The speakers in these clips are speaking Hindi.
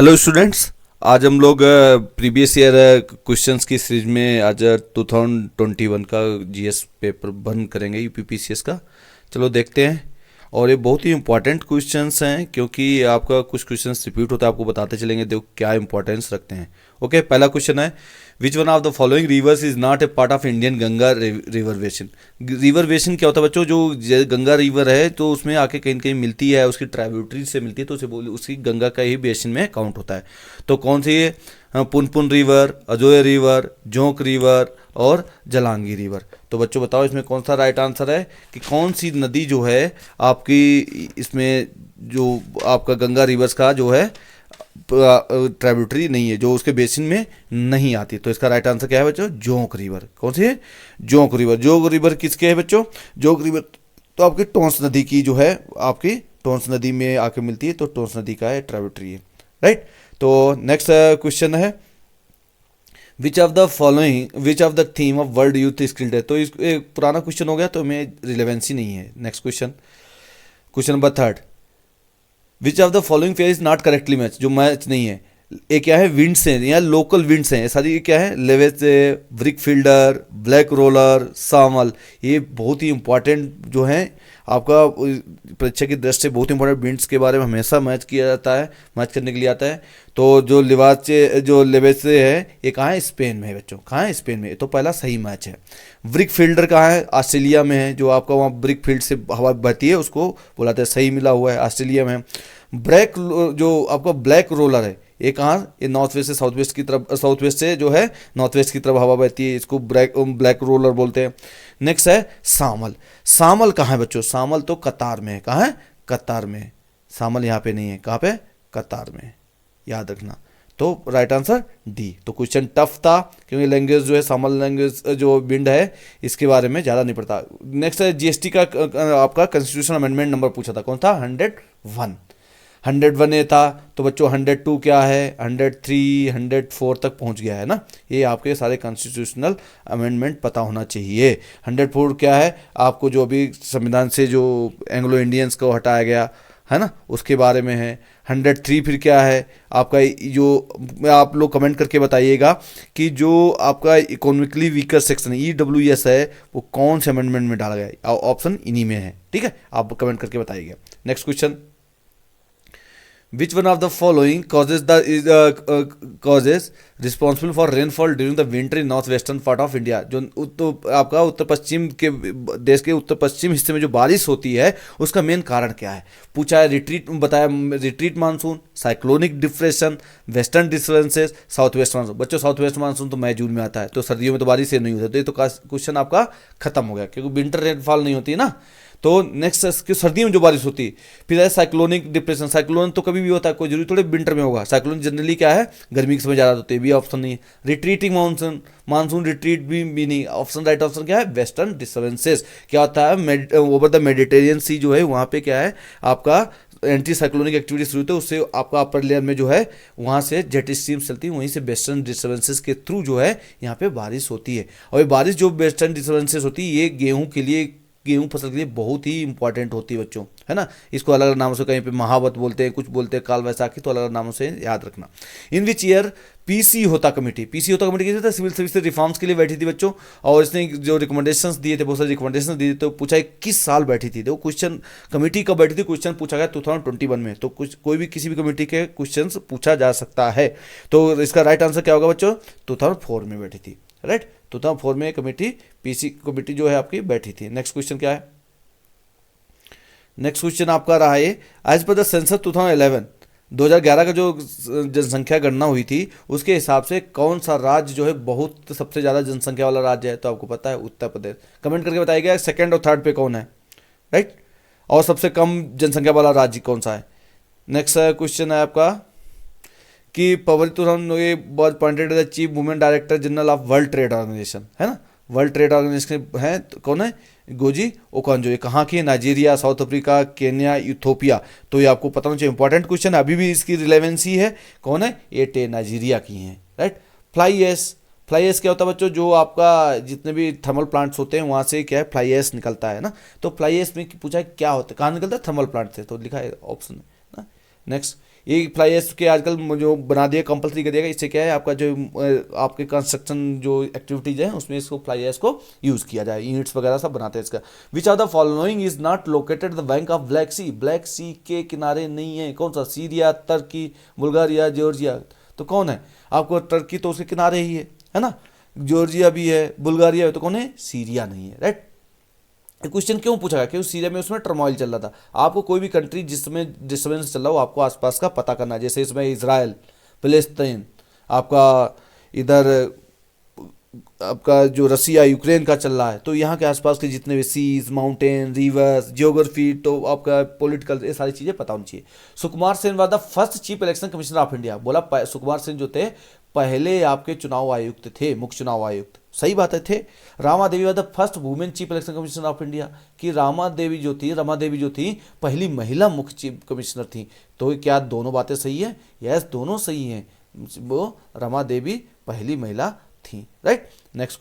Hello students. आज हम लोग प्रीवियस ईयर क्वेश्चंस की सीरीज में आज 2021 का जीएस पेपर बंद करेंगे यूपीपीसीएस का। चलो देखते हैं। और ये बहुत ही इंपॉर्टेंट क्वेश्चंस हैं क्योंकि आपका कुछ क्वेश्चंस रिपीट होता है, आपको बताते चलेंगे देखो क्या इंपॉर्टेंस रखते हैं। ओके, पहला क्वेश्चन है which one of the following rivers is not A part of Indian Ganga river basin. River basin क्या होता है बच्चों? जो गंगा रिवर है तो उसमें आके कहीं न कहीं मिलती है, उसकी ट्राइब्यूटरी से मिलती है, तो उसे उसकी गंगा का ही बेसिन में काउंट होता है। तो कौन सी है? Punpun river, Ajoy river, Jonk river और जलांगी रिवर। तो बच्चों बताओ इसमें कौन सा राइट आंसर है कि कौन सी नदी जो है आपकी इसमें जो आपका गंगा रिवर्स का जो है ट्राइब्यूटरी नहीं है, जो उसके बेसिन में नहीं आती। तो इसका राइट आंसर क्या है बच्चों? जोंक रिवर। कौन सी है? जोंक रिवर। जोंक रिवर किसके है बच्चों? जोंक रिवर तो आपकी टोंस नदी की जो है, आपकी टोंस नदी में आके मिलती है, तो टोंस नदी का है ट्राइब्यूटरी है। राइट। तो नेक्स्ट क्वेश्चन है which of the following which of the theme of world youth skill day. तो इस एक पुराना क्वेश्चन हो गया तो हमें रिलेवेंसी नहीं है। Next question, question number third, which of the following fair is not correctly match. जो मैच नहीं है, ये क्या है? विंड्स हैं या लोकल विंड्स हैं, सारी क्या है? लेवेस, ब्रिक फील्डर, ब्लैक रोलर, सामल। ये बहुत ही इंपॉर्टेंट जो है आपका परीक्षा की दृष्टि से बहुत इंपॉर्टेंट विंड्स के बारे में हमेशा मैच किया जाता है, मैच करने के लिए आता है। तो जो लिवाचे जो लेवेस है ये कहाँ है? स्पेन में है बच्चों। कहाँ है? स्पेन में। तो पहला सही मैच है। ब्रिक फील्डर कहाँ है? ऑस्ट्रेलिया में है। जो आपका वहाँ ब्रिक फील्ड से हवा बहती है उसको बुलाते हैं, सही मिला हुआ है, ऑस्ट्रेलिया में है। ब्लैक जो आपका ब्लैक रोलर है ये कहाँ? ये नॉर्थ वेस्ट से साउथ वेस्ट की तरफ, साउथ वेस्ट से जो है नॉर्थ वेस्ट की तरफ हवा बहती है, इसको ब्लैक रोलर बोलते हैं। नेक्स्ट है सामल। सामल कहाँ है बच्चों? सामल तो कतार में है। कहाँ है? कतार में। सामल यहाँ पे नहीं है। कहाँ पे? कतार में, याद रखना। तो राइट आंसर डी। तो क्वेश्चन टफ था क्योंकि लैंग्वेज जो है, सामल लैंग्वेज जो विंड है इसके बारे में ज़्यादा नहीं पड़ता। नेक्स्ट है जीएसटी का आपका कॉन्स्टिट्यूशन अमेंडमेंट नंबर पूछा था, कौन था? 101। 101 ये था। तो बच्चों 102 क्या है? 103, 104 तक पहुंच गया है ना। ये आपके सारे कॉन्स्टिट्यूशनल अमेंडमेंट पता होना चाहिए। 104 क्या है? आपको जो अभी संविधान से जो एंग्लो इंडियंस को हटाया गया है ना, उसके बारे में है। 103 फिर क्या है आपका? जो आप लोग कमेंट करके बताइएगा कि जो आपका इकोनॉमिकली वीकर सेक्शन EWS है वो कौन से अमेंडमेंट में डाला गया है। ऑप्शन इन्हीं में है, ठीक है, आप कमेंट करके बताइएगा। Next question, which one of the following causes responsible for rainfall during the winter in north western part of India। जो आपका उत्तर पश्चिम के देश के उत्तर पश्चिम हिस्से में जो बारिश होती है उसका मेन कारण क्या है पूछा है। रिट्रीट बताया, retreat monsoon, cyclonic depression, western disturbances, south west monsoon. बच्चों साउथ वेस्ट मानसून तो मई जून में आता है, तो सर्दियों में तो बारिश नहीं होती, तो ये तो क्वेश्चन आपका खत्म हो गया क्योंकि विंटर रेनफॉल नहीं होती है ना। तो नेक्स्ट सर्दियों में जो बारिश होती है। फिर है साइक्लोनिक डिप्रेशन। साइक्लोन तो कभी भी होता है, कोई जरूरी थोड़े विंटर में होगा। साइक्लोन जनरली क्या है? गर्मी के समय ज़्यादा होते हैं, भी ऑप्शन नहीं है। रिट्रीटिंग मानसून, मानसून रिट्रीट भी नहीं। ऑप्शन राइट ऑप्शन क्या है? Western disturbances. क्या होता है? ओवर द मेडिटेरियन सी जो है वहाँ पे क्या है आपका एंटी साइक्लोनिक एक्टिविटी शुरू होती है, उससे आपका अपर लेयर में जो है वहाँ से जेट स्ट्रीम चलती है, वहीं से वेस्टर्न डिस्टर्बेंसेस के थ्रू जो है यहाँ पे बारिश होती है। और ये बारिश जो वेस्टर्न डिस्टर्बेंसेस होती है ये गेहूँ के लिए, गेहूं फसल के लिए बहुत ही इंपॉर्टेंट होती है बच्चों, है ना। इसको अलग अलग नामों से कहीं पे महावत बोलते हैं, कुछ बोलते हैं काल वैसाखी, तो अलग अलग नामों से याद रखना। इन विच ईयर पीसी होता कमेटी। पीसी होता कमेटी किसी था? सिविल सर्विस रिफॉर्म्स के लिए बैठी थी बच्चों, और इसने जो रिकमेंडेशंस दिए थे, बहुत सारे रिकमेंडेशन दिए थे, तो पूछा है किस साल बैठी थी। तो क्वेश्चन कमेटी कब बैठी थी क्वेश्चन पूछा गया 2021 में। तो कुछ कोई भी किसी भी कमेटी के क्वेश्चन पूछा जा सकता है। तो इसका राइट आंसर क्या होगा बच्चों? 2004 में बैठी थी। राइट, 2004 में कमेटी, पीसी कमेटी जो है आपकी बैठी थी। नेक्स्ट क्वेश्चन क्या है? नेक्स्ट क्वेश्चन आपका रहा है एज पर द सेंसस 2011, 2011 का जो जनसंख्या गणना हुई थी उसके हिसाब से कौन सा राज्य जो है बहुत सबसे ज़्यादा जनसंख्या वाला राज्य है? तो आपको पता है उत्तर प्रदेश। कमेंट करके बताइएगा सेकंड और थर्ड पे कौन है। राइट, और सबसे कम जनसंख्या वाला राज्य कौन सा है। नेक्स्ट क्वेश्चन है आपका कि पवरी तुरंत ये बहुत pointed the chief women director general of World Trade Organisation, है ना। वर्ल्ड ट्रेड ऑर्गेनाइजेशन है तो कौन है? Ngozi Okonjo. ये कहाँ की है? Nigeria, South Africa, Kenya, Ethiopia. तो ये आपको पता होना चाहिए, इंपॉर्टेंट क्वेश्चन है, अभी भी इसकी रिलेवेंसी है। कौन है? ये नाइजीरिया की हैं। Right. Fly ash. Fly ash क्या होता है बच्चों? जो आपका जितने भी थर्मल प्लांट्स होते हैं वहाँ से क्या है? फ्लाई एश निकलता है ना। तो फ्लाई एश में पूछा है क्या होता है, कहाँ निकलता है? थर्मल प्लांट से, तो लिखा है ऑप्शन ना। नेक्स्ट, ये फ्लाई ऐश के आजकल जो बना दिया, कंपलसरी कर दिया, इससे क्या है आपका जो आपके कंस्ट्रक्शन जो एक्टिविटीज है उसमें इसको फ्लाई ऐश को यूज किया जाए, यूनिट्स वगैरह सब बनाते हैं इसका। Which are the following is not located the bank of Black Sea, Black Sea के किनारे नहीं है, कौन सा? Syria, Turkey, Bulgaria, Georgia. तो कौन है आपको? टर्की तो उसके किनारे ही है ना, जॉर्जिया भी है, बुल्गारिया है, तो कौन है? सीरिया नहीं है, राइट। क्वेश्चन क्यों पूछा गया? क्योंकि सीरिया में उसमें टर्मोइल चल रहा था। आपको कोई भी कंट्री जिसमें डिस्टर्बेंस चल रहा हो आपको आसपास का पता करना है, जैसे इसमें इजराइल, फिलिस्तीन, आपका इधर आपका जो रसिया यूक्रेन का चल रहा है, तो यहाँ के आसपास के जितने भी सीज, माउंटेन, रिवर्स, जियोग्राफी, तो आपका पॉलिटिकल, ये सारी चीज़ें पता होनी चाहिए। Sukumar Sen was the first chief election commissioner of India. बोला सुकुमार सेन जो थे पहले आपके चुनाव आयुक्त थे, मुख्य चुनाव आयुक्त। सही बात है, थे। Rama Devi was the first women chief election commissioner of India, कि रमा देवी जो थी पहली महिला मुख्य चीफ कमिश्नर थी। तो क्या दोनों बातें सही है? यस, दोनों सही हैं। वो रमा देवी पहली महिला थी, राइट। नेक्स्ट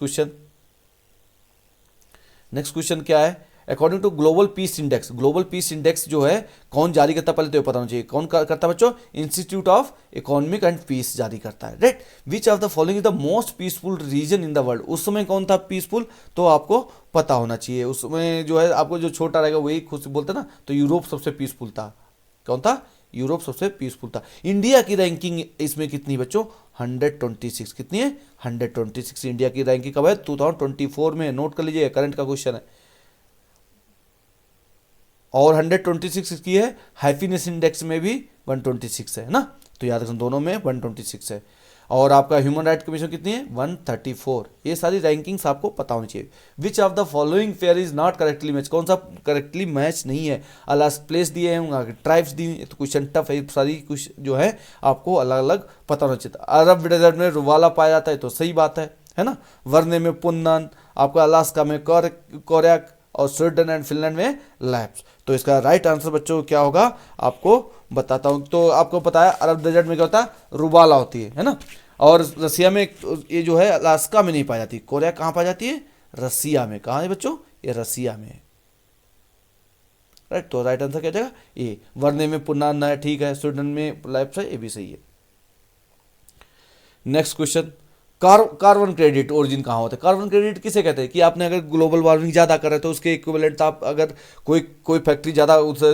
क्वेश्चन क्या है? According to Global Peace Index, Global Peace Index जो है कौन जारी करता है? पहले तो पता होना चाहिए कौन करता है बच्चों? Institute of Economic and Peace जारी करता है, right. Which of the following is the most peaceful region in the world? उस समय कौन था पीसफुल? तो आपको पता होना चाहिए। उसमें जो है आपको जो छोटा रहेगा वही खुद से बोलते ना, तो यूरोप सबसे पीसफुल था। कौन था? यूरोप सबसे पीसफुल था। इंडिया की रैंकिंग इसमें कितनी बच्चों? 126। कितनी है? 126। इंडिया की रैंकिंग कब है? 2024 में। नोट कर लीजिए, करंट का क्वेश्चन है। और 126 की है, हैप्पीनेस इंडेक्स में भी 126 है ना, तो याद रखना दोनों में 126 है। और आपका ह्यूमन राइट कमीशन कितनी है? 134। ये सारी रैंकिंग्स आपको पता होनी चाहिए। विच of the following fair is not correctly match? कौन सा करेक्टली मैच नहीं है? अलग प्लेस दिए हैं, ट्राइब्स दी हैं, तो क्वेश्चन टफ है। सारी कुछ जो है आपको अलग अलग पता होना चाहिए। अरब डेजर्ट में रुवाला पाया जाता है, तो सही बात है ना। वर्ने में पुन्नन, आपका अलास्का में कोरैक, और स्वीडन एंड फिनलैंड में लैप्स। तो इसका राइट आंसर बच्चों क्या होगा आपको बताता हूं। तो आपको पता है अरब डेजर्ट में क्या होता है? रुबाला होती है ना। और रसिया में ये जो है अलास्का में नहीं पाई जाती। कोरिया कहाँ पाई जाती है? रसिया में। कहाँ है बच्चों? ये रसिया में है, राइट। तो राइट आंसर क्या जाएगा? ए। वर्ने में पुन्नान है, ठीक है। स्वीडन में लैप्स है, ये भी सही है। Next question, carbon credit origin कहाँ होता है? कार्बन क्रेडिट किसे कहते हैं? कि आपने अगर ग्लोबल वार्मिंग ज़्यादा कर रहे हैं तो उसके इक्विवेलेंट आप अगर कोई फैक्ट्री ज़्यादा उसे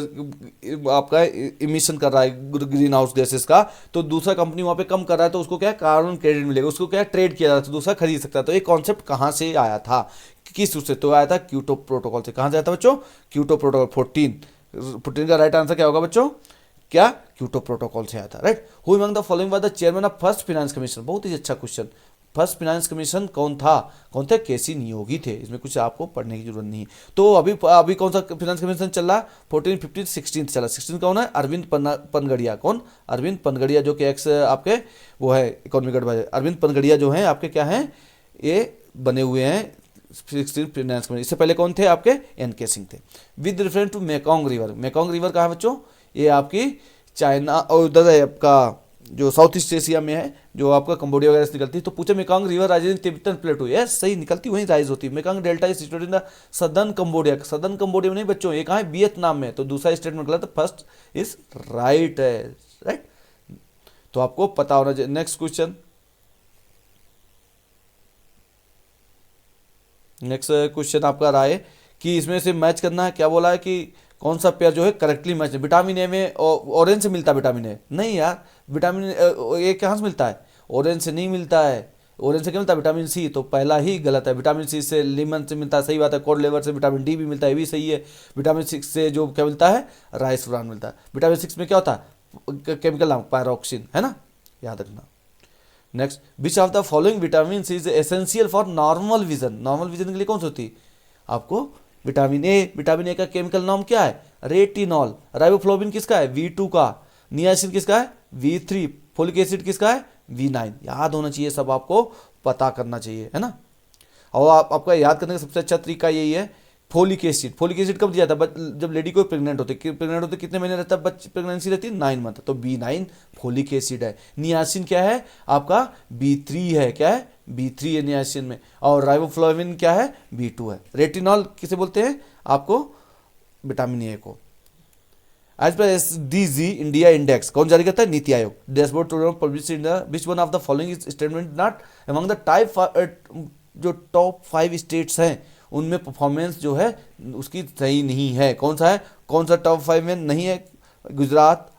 आपका इमिशन कर रहा है ग्रीन हाउस गैसेस का, तो दूसरा कंपनी वहाँ पे कम कर रहा है, तो उसको क्या है? कार्बन क्रेडिट मिलेगा। उसको क्या ट्रेड किया जाता है, दूसरा खरीद सकता है। तो ये कॉन्सेप्ट कहाँ से आया था? किस उससे? तो आया था क्योटो प्रोटोकॉल से। कहाँ से आया था बच्चों? क्योटो प्रोटोकॉल 14 का राइट आंसर क्या होगा बच्चों? क्या? क्योटो प्रोटोकॉल से आया था, right. Who among the following was the chairman of first finance commission? बहुत ही अच्छा क्वेश्चन। फर्स्ट फाइनेंस कमीशन कौन था? कौन थे? केसी नियोगी थे। इसमें कुछ आपको पढ़ने की जरूरत नहीं है। तो अभी कौन सा फाइनेंस कमीशन चल रहा है? 14, 15, 16 चला। 16 कौन है? अरविंद पनगड़िया। कौन? अरविंद पनगड़िया, जो कि एक्स आपके वो है इकोनॉमिक एडवाइजर। अरविंद पनगड़िया जो है आपके क्या हैं? ये बने हुए हैं 16 फाइनेंस कमीशन। इससे पहले कौन थे आपके? एन के सिंह थे। With reference to Mekong river, Mekong river कहाँ है बच्चों? ये आपकी चाइना और उधर है आपका जो साउथ ईस्ट एशिया में है, जो आपका कंबोडिया वगैरह से निकलती है। तो पूछे Mekong river rise in Tibetan प्लेटू? Yes, सही, निकलती वहीं राइज होती है। Mekong delta is situated in the southern Cambodia. Southern Cambodia में नहीं बच्चों, ये कहाँ है? वियतनाम में। तो दूसरा स्टेटमेंट गलत, फर्स्ट इज राइट है, राइट। तो आपको पता होना चाहिए। नेक्स्ट क्वेश्चन आपका रहा है कि इसमें से मैच करना है। क्या बोला है कि कौन सा पेयर जो है करेक्टली मैच है? विटामिन ए में ऑरेंज से मिलता है विटामिन ए? नहीं यार, विटामिन ए कहाँ से मिलता है? ऑरेंज से नहीं मिलता है। ऑरेंज से क्या मिलता है? Vitamin C. तो पहला ही गलत है। विटामिन सी से लेमन से मिलता है, सही बात है। कॉड लेवर से विटामिन डी भी मिलता है, ये भी सही है। विटामिन 6 से जो क्या मिलता है? राइस ब्रान मिलता है। विटामिन 6 में क्या होता है? केमिकल नाम पायरोक्सिन, है ना, याद रखना। Next, which of the following vitamin is essential for normal vision? Normal vision के लिए कौन सी होती है आपको? Vitamin A. विटामिन ए का केमिकल नाम क्या है? रेटिनॉल। राइबोफ्लोविन किसका है? V2 का। नियासिन किसका है? V3। फोलिक एसिड किसका है? V9। याद होना चाहिए, सब आपको पता करना चाहिए, है ना। और आपका याद करने का सबसे अच्छा तरीका यही है, फोलिक एसिड। फोलिक एसिड कब दिया था? जब लेडी को प्रेग्नेंट होती कितने महीने रहता है? बच्चे प्रेगनेंसी रहती है 9 मंथ। तो B9 फोलिक एसिड है। नियासिन क्या है आपका? B3 है। क्या है? B3 है नियासिन में। और राइबोफ्लोविन क्या है? B2 है। रेटिनॉल किसे बोलते हैं आपको? विटामिन ए को। As per SDG India index कौन जारी करता है? NITI Aayog. Dashboard to publish in which one of the following is statement not among the type, जो टॉप 5 स्टेट्स हैं उनमें परफॉर्मेंस जो है उसकी सही नहीं है। कौन सा है? कौन सा टॉप 5 में नहीं है? गुजरात,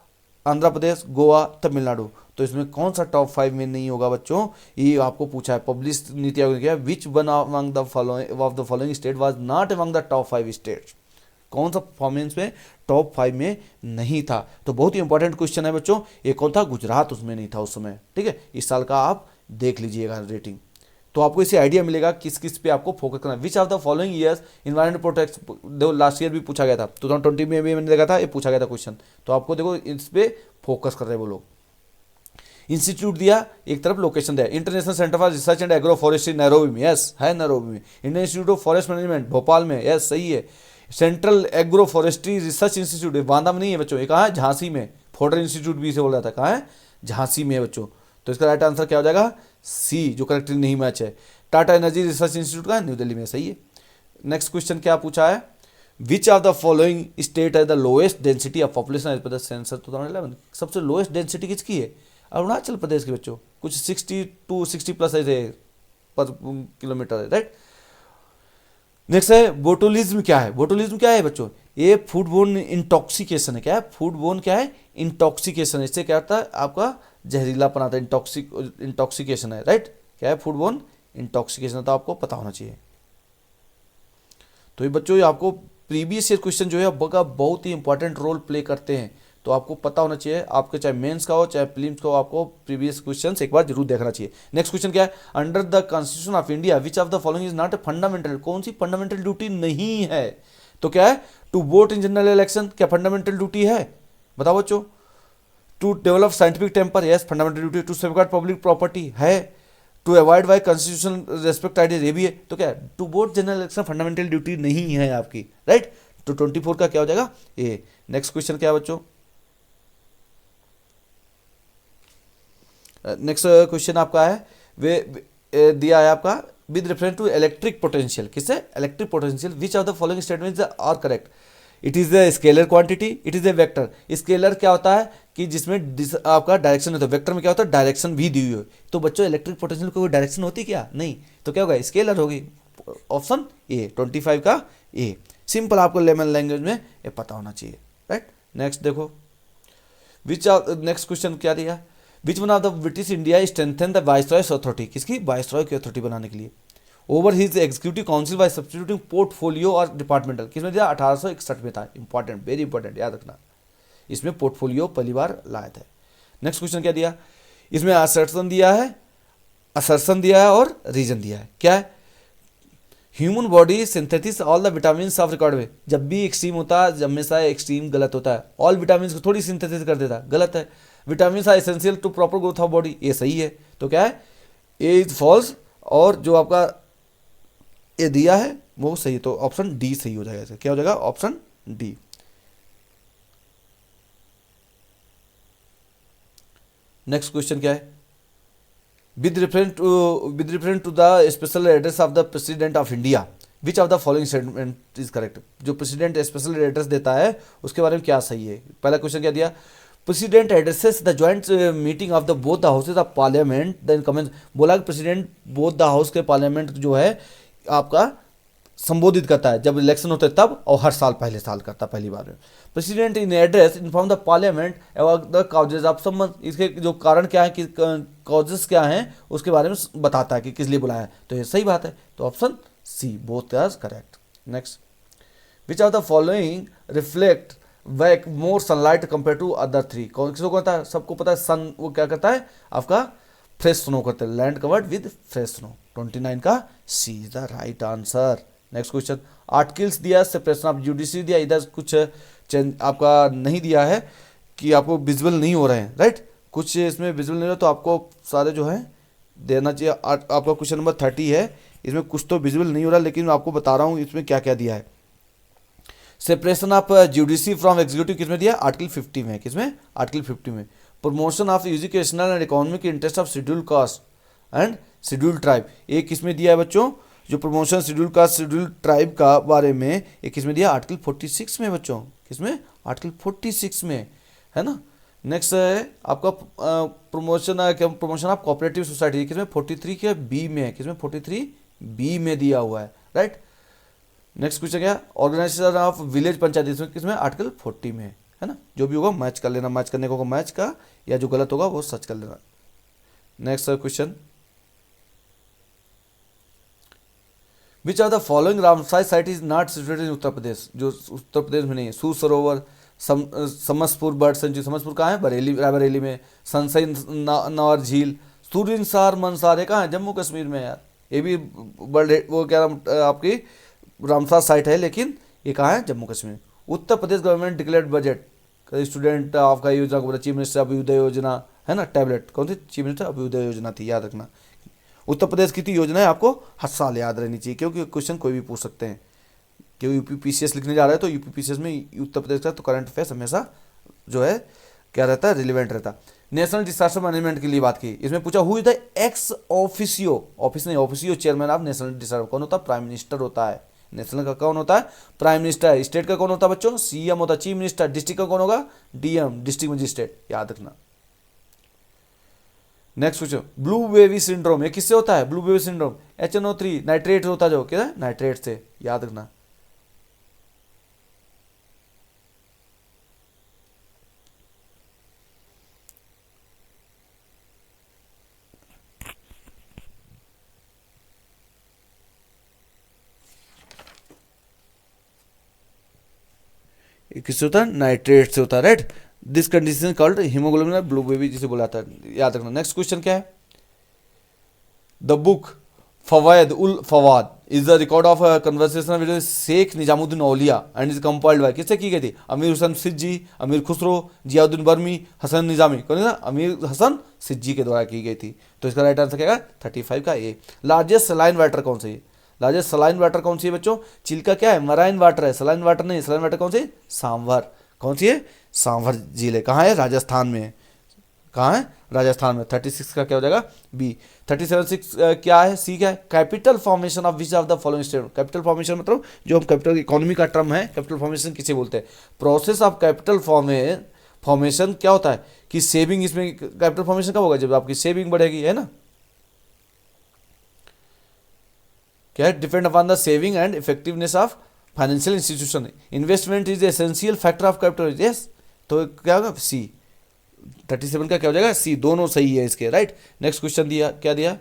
आंध्र प्रदेश, गोवा, तमिलनाडु। तो इसमें कौन सा टॉप 5 में नहीं होगा बच्चों? ये आपको पूछा है। पब्लिश नीति आयोग ने किया which one among the following of the following state was not among the top 5 states. कौन सा परफॉर्मेंस में टॉप 5 में नहीं था? तो बहुत ही इंपॉर्टेंट क्वेश्चन है बच्चों। ये कौन था? गुजरात उसमें नहीं था उस समय। ठीक है, इस साल का आप देख लीजिएगा रेटिंग, तो आपको इससे आइडिया मिलेगा किस किस पे आपको फोकस करना है। Which of the following years environment protect, देखो लास्ट ईयर भी पूछा गया था, 2020 में भी मैंने देखा था, ये पूछा गया था क्वेश्चन। तो आपको देखो इस पे फोकस कर रहे हैं वो लोग। इंस्टीट्यूट दिया, एक तरफ लोकेशन दिया, international centre for research and agro forestry Nairobi में, यस है नैरोबी में। Indian institute of forest management Bhopal में, यस सही है। Central agro forestry research institute Banda में नहीं है बच्चों, ये कहाँ है? झांसी में। फॉरेस्ट इंस्टीट्यूट भी इसे बोल रहा था, कहाँ है? झांसी में है बच्चों। तो इसका राइट आंसर क्या हो जाएगा? सी, जो करेक्टली नहीं मैच है। टाटा एनर्जी रिसर्च इंस्टीट्यूट का है, न्यू दिल्ली में, सही है। नेक्स्ट क्वेश्चन क्या पूछा है? Which of the following state है the lowest density of population as per the census 2011। सबसे लोएस्ट डेंसिटी किसकी है? अरुणाचल प्रदेश के बच्चों, कुछ 60 to 60 प्लस ऐसे पर किलोमीटर है, राइट। नेक्स्ट है बोटुलिज्म। क्या है बोटुलिज्म? क्या है बच्चों? ये फूडबोर्न इंटॉक्सिकेशन है। क्या है? फूडबोर्न क्या है? इंटॉक्सिकेशन। इससे क्या होता है? आपका जहरीलापन आता है, इंटॉक्सिकेशन है, राइट। क्या है? फूडबोर्न इंटॉक्सिकेशन, तो आपको पता होना चाहिए। तो ये बच्चों आपको प्रीवियस ईयर क्वेश्चन जो है आपका बहुत ही इंपॉर्टेंट रोल प्ले करते हैं, तो आपको पता होना चाहिए। आपके चाहे मेंस का हो चाहे प्रीलिम्स का हो, आपको प्रीवियस क्वेश्चंस एक बार जरूर देखना चाहिए। नेक्स्ट क्वेश्चन क्या है? Under the constitution of India which of the following is not a fundamental. कौन सी फंडामेंटल ड्यूटी नहीं है? तो क्या है? To vote in general election, क्या फंडामेंटल ड्यूटी है? बताओ बच्चों। To develop scientific temper, yes fundamental duty. To safeguard public property है। To avoid by constitution respect idea, ये भी है। तो क्या है? To vote general election fundamental duty नहीं है आपकी, राइट। तो 24 का क्या हो जाएगा? ए। नेक्स्ट क्वेश्चन क्या है बच्चों? नेक्स्ट क्वेश्चन आपका है दिया है आपका with reference to electric potential. किससे? Electric potential. Which of the following statements are correct? It is the scalar quantity, it is the vector. Scalar क्या होता है कि जिसमें आपका डायरेक्शन होता है, वेक्टर में क्या होता है? डायरेक्शन भी दी हुई हो। तो बच्चों इलेक्ट्रिक पोटेंशियल को कोई डायरेक्शन होती क्या? नहीं। तो क्या होगा? स्केलर होगी। ऑप्शन ए, 25 का ए। सिंपल, आपको लेमन लैंग्वेज में ये पता होना चाहिए, राइट। नेक्स्ट देखो, विच नेक्स्ट क्वेश्चन क्या दिया? Which one of the British India strengthen the viceroy's authority. किसकी? वाइसरॉय की अथॉरिटी बनाने के लिए। Over his executive council by substituting portfolio और डिपार्टमेंटल। किसमें दिया? 1861 में था। इंपॉर्टेंट, वेरी इंपॉर्टेंट, याद रखना। इसमें पोर्टफोलियो पहली बार लाया था। नेक्स्ट क्वेश्चन क्या दिया? इसमें असर्शन दिया है, असर्शन दिया है और रीजन दिया है। क्या है? Human body synthesis all the vitamin of record में। जब भी एक्सट्रीम होता है, हमेशा एक्सट्रीम गलत होता है। ऑल विटामिन को थोड़ी सिंथेसिस कर देता है, गलत है। Vitamin are essential to proper growth of body, ये सही है। तो क्या है? ए इज फॉल्स, और जो आपका ए दिया है वो सही है। तो ऑप्शन डी सही हो जाएगा। ऐसे क्या हो जाएगा? Option D. नेक्स्ट क्वेश्चन क्या है? With reference to the special address of the president of India which of the following statement is correct. जो प्रेसिडेंट स्पेशल एड्रेस देता है उसके बारे में क्या सही है? पहला क्वेश्चन क्या दिया? President addresses the joint meeting of the both the houses of parliament the इनकमेंस। बोला कि प्रेसिडेंट बोथ द हाउस के पार्लियामेंट जो है आपका संबोधित करता है जब इलेक्शन होते तब, और हर साल पहले साल करता, पहली बार में। President in address inform the parliament about the causes of सम्मन। इसके जो कारण क्या है, कि कॉजेज क्या हैं, उसके बारे में बताता है कि किस लिए बुलाया है। तो ये सही बात है। तो option C, both are correct. Next, which of the following reflect back more sunlight compare to other three. कौन किसको कहता है? सबको पता है, सन वो क्या करता है आपका? फ्रेश स्नो करते हैं, land covered with fresh snow. 29 का C is the right answer. Next question, articles दिया, सेपरेशन ऑफ जुडिशरी दिया। इधर कुछ आपका नहीं दिया है कि आपको विजुअल नहीं हो रहे हैं, राइट। कुछ इसमें विजुअल नहीं हो रहा, तो आपको सारे जो है देना चाहिए। आपका क्वेश्चन नंबर 30 है, इसमें कुछ तो विजुअल नहीं हो रहा, लेकिन मैं आपको बता रहा हूँ इसमें क्या क्या दिया है। Separation of judiciary from executive किसमें दिया? आर्टिकल 50 में। किसमें? आर्टिकल 50 में। Promotion of educational and economic interest of schedule caste and schedule tribe, ये किसमें दिया है बच्चों? जो promotion schedule caste schedule tribe का बारे में, ये किसमें दिया? आर्टिकल 46 में बच्चों। किसमें, आर्टिकल 46 में, है ना। नेक्स्ट है आपका प्रमोशन ऑफ कोऑपरेटिव सोसाइटी, किसमें 43 के बी में है, किसमें 43 बी में दिया हुआ है, राइट। नेक्स्ट क्वेश्चन क्या, ऑर्गेनाइजेशन ऑफ विलेज पंचायत, इसमें किसमें, आर्टिकल 40 में है ना। जो भी होगा मैच कर लेना, मैच करने को होगा मैच का, या जो गलत होगा वो सच कर लेना। Next question, which are the following Ramsar site is not situated in Uttar Pradesh, जो उत्तर प्रदेश में नहीं है, सूर सरोवर, समसपुर बर्ड सेंचुरी, समसपुर कहाँ है, बरेली, रायबरेली में, सनसाइन नवर झील, सूरिनसार मनसार, कहाँ है, जम्मू कश्मीर में यार, ये भी बर्ड वो क्या नाम आपकी रामसार साइट है, लेकिन ये कहाँ है, Jammu Kashmir. Uttar Pradesh government declared budget, student आपका योजना को बोला, चीफ मिनिस्टर अभ्युदय योजना है ना, टैबलेट कौन सी, चीफ मिनिस्टर अभ्युदय योजना थी, याद रखना। उत्तर प्रदेश की थी योजना है, आपको हर साल याद रहनी चाहिए, क्योंकि क्वेश्चन कोई भी पूछ सकते हैं। क्यों यूपीपीसीएस लिखने जा रहे हैं तो यूपीपीसीएस में उत्तर प्रदेश का तो करंट अफेयर्स हमेशा जो है क्या रहता है, रिलेवेंट रहता है। नेशनल डिजास्टर मैनेजमेंट के लिए बात की, इसमें पूछा who is the ex officio, office नहीं officio chairman of national disaster, कौन होता है, प्राइम मिनिस्टर होता है। नेशनल का कौन होता है, प्राइम मिनिस्टर। स्टेट का कौन होता है बच्चों, सीएम होता है, चीफ मिनिस्टर। डिस्ट्रिक्ट का कौन होगा, डीएम, डिस्ट्रिक्ट मजिस्ट्रेट, याद रखना। Next question, blue baby syndrome, ये किससे होता है, blue baby syndrome, HNO3 nitrate होता है, जो क्या है, नाइट्रेट से, याद रखना। किससे होता है, नाइट्रेट से होता है, right. This condition called haemoglobin blue baby जिसे बुलाता है, याद रखना। नेक्स्ट क्वेश्चन क्या है, the book Fawaid ul Fuad is the record of conversation with Sheikh Nizamuddin Auliya and is compiled by, किससे की गई थी, अमीर हुसैन सिद्दी, अमीर खुसरो, जियाउद्दीन बर्मी, हसन निजामी, कौन है, अमीर हसन सिद्दी के द्वारा की गई थी। तो इसका राइट आंसर क्या है, 35 का ए। लार्जेस्ट सलाइन वाटर कौन सी है, लार्जेस्ट सलाइन वाटर कौन सी है बच्चों, चिल्का क्या है, मराइन वाटर है, सलाइन वाटर नहीं, सलाइन वाटर कौन सी, सांभर, कौन सी है, सांभर झील है, कहाँ है, राजस्थान में है, कहाँ है, राजस्थान में। 36 का क्या हो जाएगा, बी। 37 क्या है, सी क्या है, capital formation of which of the following state, capital formation मतलब जो हम कैपिटल इकोनॉमी का टर्म है, कैपिटल फॉर्मेशन किसे बोलते हैं, प्रोसेस ऑफ कैपिटल फॉर्मेशन क्या होता है कि सेविंग, इसमें कैपिटल फॉर्मेशन कब होगा, जब आपकी सेविंग बढ़ेगी, है ना, क्या है, depend upon the saving and effectiveness of financial institution, investment is essential factor of capital, yes, तो क्या होगा, सी। 37 का क्या हो जाएगा, सी, दोनों सही है इसके, राइट। नेक्स्ट क्वेश्चन दिया, क्या दिया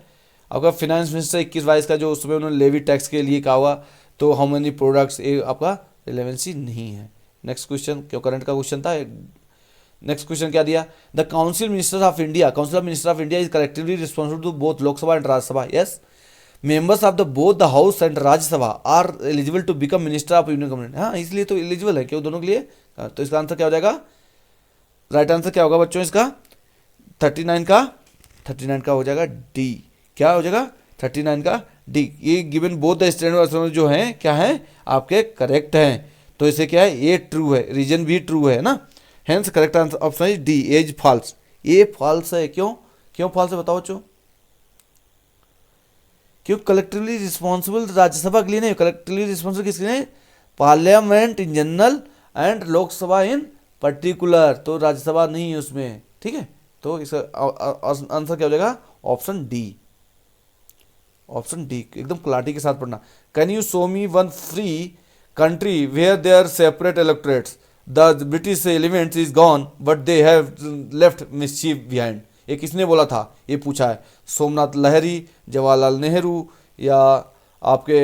आपका, फाइनेंस मिनिस्टर 21-22 का जो उसमें उन्होंने लेवी टैक्स के लिए कहा हुआ, तो हाउ मेनी प्रोडक्ट्स, ये आपका रिलेवेंसी नहीं है। नेक्स्ट क्वेश्चन, क्यों करंट का क्वेश्चन था। नेक्स्ट क्वेश्चन क्या दिया, the council minister of India, council of minister of India is collectively responsible to both Lok Sabha and Rajya Sabha, yes. Members of the both the house and Rajya Sabha are eligible to become minister of union government, हाँ इसलिए तो एलिजिबल है, क्यों, दोनों के लिए। तो इसका आंसर क्या हो जाएगा, राइट आंसर क्या होगा बच्चों इसका, 39 का हो जाएगा डी, क्या हो जाएगा, 39 का डी। ये गिवन बोथ द स्टैंडर्ड जो हैं क्या है, आपके करेक्ट हैं, तो इसे क्या है, ये ट्रू है, रीजन भी ट्रू है ना, hence correct answer option is D, as false, ये फॉल्स है, क्यों, क्यों फॉल्स है बताओ बच्चों, क्यों, कलेक्टिवली रिस्पॉन्सिबल राज्यसभा के लिए नहीं, कलेक्टिवली रिस्पॉन्सिबल किसके लिए, parliament in general and Lok Sabha in particular, तो राज्यसभा नहीं है उसमें, ठीक है। तो इसका आंसर क्या हो जाएगा, ऑप्शन डी, ऑप्शन डी, एकदम क्लैरिटी के साथ पढ़ना। Can you show me one free country where they are separate electorates, the British element is gone but they have left mischief behind, ये किसने बोला था, ये पूछा है, सोमनाथ लहरी, जवाहरलाल नेहरू, या आपके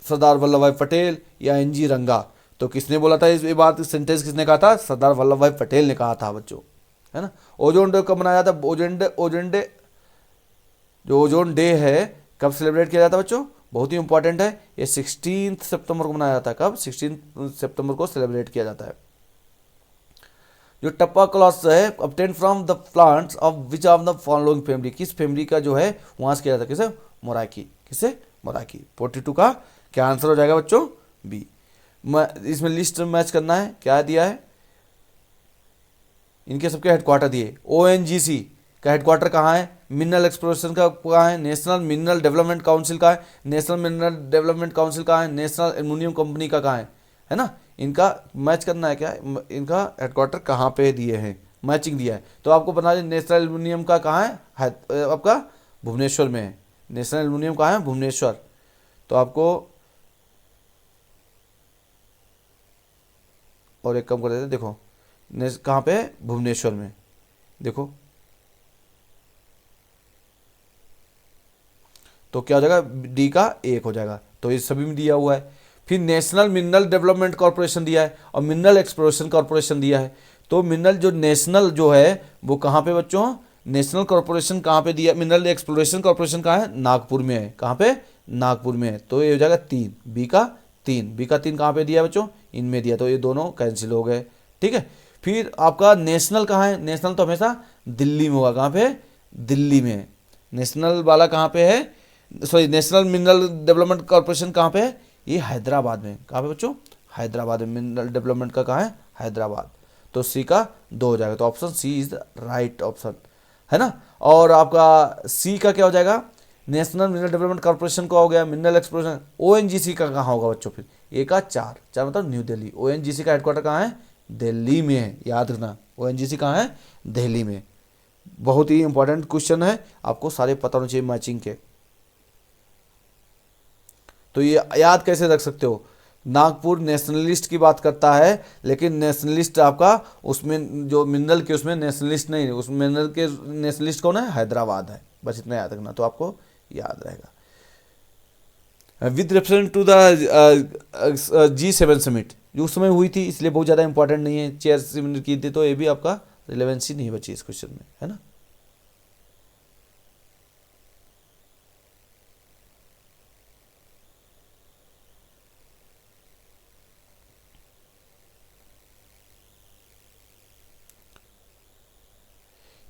सरदार वल्लभ भाई पटेल, या NG रंगा। तो किसने बोला था ये बात, सेंटेंस किसने कहा था, सरदार वल्लभ भाई पटेल ने कहा था बच्चों, है ना। ओजोन डे कब मनाया जाता है, ओजोन डे जो ओजोन डे है कब सेलिब्रेट किया जाता है बच्चों, बहुत ही इंपॉर्टेंट है, ये 16 सितंबर को मनाया जाता है, कब, 16 सितंबर को सेलिब्रेट किया जाता है। जो टप्पा क्लॉथ है obtain from the plants of which of the following family, किस फैमिली का जो है वहां से किया जाता है, किसे, मोराकी, किसे, मोराकी। 42 का क्या आंसर हो जाएगा बच्चों, बी। इसमें लिस्ट मैच करना है, क्या दिया है, इनके सबके हेडक्वार्टर दिए, ONGC का हेडक्वार्टर कहाँ है, मिनरल एक्सप्लोरेशन का कहाँ है, नेशनल मिनरल डेवलपमेंट काउंसिल का है, नेशनल मिनरल डेवलपमेंट काउंसिल का है, नेशनल एल्युमिनियम कंपनी का कहाँ है ना, इनका मैच करना है क्या, इनका हेडक्वार्टर कहाँ पे दिए हैं, मैचिंग दिया है। तो आपको पता है नेशनल एल्यूमिनियम का कहाँ है, आपका भुवनेश्वर में है। नेशनल एल्यूमिनियम कहाँ है, भुवनेश्वर। तो आपको और एक कम कर देते हैं, देखो कहाँ पे है, भुवनेश्वर में। देखो तो क्या हो जाएगा, डी का 1 हो जाएगा। तो ये सभी में दिया हुआ है। फिर नेशनल मिनरल डेवलपमेंट कॉर्पोरेशन दिया है और मिनरल एक्सप्लोरेशन कॉर्पोरेशन दिया है। तो मिनरल जो नेशनल जो है वो कहाँ पे बच्चों, नेशनल कॉर्पोरेशन कहाँ पे दिया, मिनरल एक्सप्लोरेशन कॉर्पोरेशन कहाँ है, नागपुर में है। कहाँ पे, नागपुर में है। तो ये हो जाएगा 3, बी का 3, बी का 3 कहाँ पे दिया बच्चों, इनमें दिया। तो ये दोनों कैंसिल हो गए, ठीक है। फिर आपका नेशनल कहाँ है, नेशनल तो हमेशा दिल्ली में होगा। कहाँ पे, दिल्ली में। नेशनल वाला कहाँ पे है, sorry national mineral development corporation कहाँ पे है, ये हैदराबाद में। कहाँ पे बच्चों, हैदराबाद में। मिनरल डेवलपमेंट का कहाँ है, हैदराबाद। तो सी का 2 हो जाएगा। तो option C is the right option, है ना। और आपका सी का क्या हो जाएगा, नेशनल मिनरल डेवलपमेंट कॉर्पोरेशन का हो गया। मिनरल एक्सप्लोरेशन, ओएनजीसी का कहाँ होगा बच्चों, फिर ए का 4, 4 मतलब न्यू दिल्ली। ओएनजीसी का हेडक्वार्टर कहाँ है, दिल्ली में है, याद रखना। ओएनजीसी कहाँ है, दिल्ली में। बहुत ही इंपॉर्टेंट क्वेश्चन है, आपको सारे पता होने चाहिए मैचिंग के। तो ये याद कैसे रख सकते हो, नागपुर नेशनलिस्ट की बात करता है, लेकिन नेशनलिस्ट आपका उसमें जो मिनरल के उसमें नेशनलिस्ट नहीं है, उस मिनरल के नेशनलिस्ट कौन है, हैदराबाद है। बस इतना याद रखना, तो आपको याद रहेगा। With reference to the G7 summit जो उस समय हुई थी, इसलिए बहुत ज़्यादा इंपॉर्टेंट नहीं है, चेयर समिट की थी, तो ये भी आपका रिलेवेंसी नहीं बची इस क्वेश्चन में, है ना।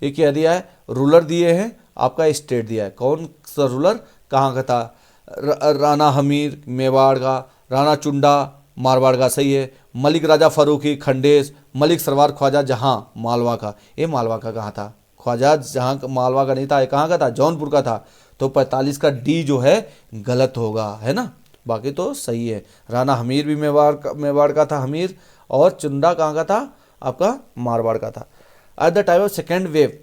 ये क्या दिया है, रूलर दिए हैं, आपका स्टेट दिया है। कौन सा रूलर कहाँ का था, राणा हमीर मेवाड़ का, राणा चुंडा मारवाड़ का, सही है। मलिक राजा फारूकी खंडेश, मलिक सरवार ख्वाजा जहाँ मालवा का। ये मालवा का कहाँ था, ख्वाजा जहाँ मालवा का नहीं था, ये कहाँ का था, जौनपुर का था। तो 45 का डी जो है गलत होगा, है ना। बाकी तो सही है। राणा हमीर भी मेवाड़ का था, हमीर। और चुंडा कहाँ का था, आपका मारवाड़ का था। At the time of second wave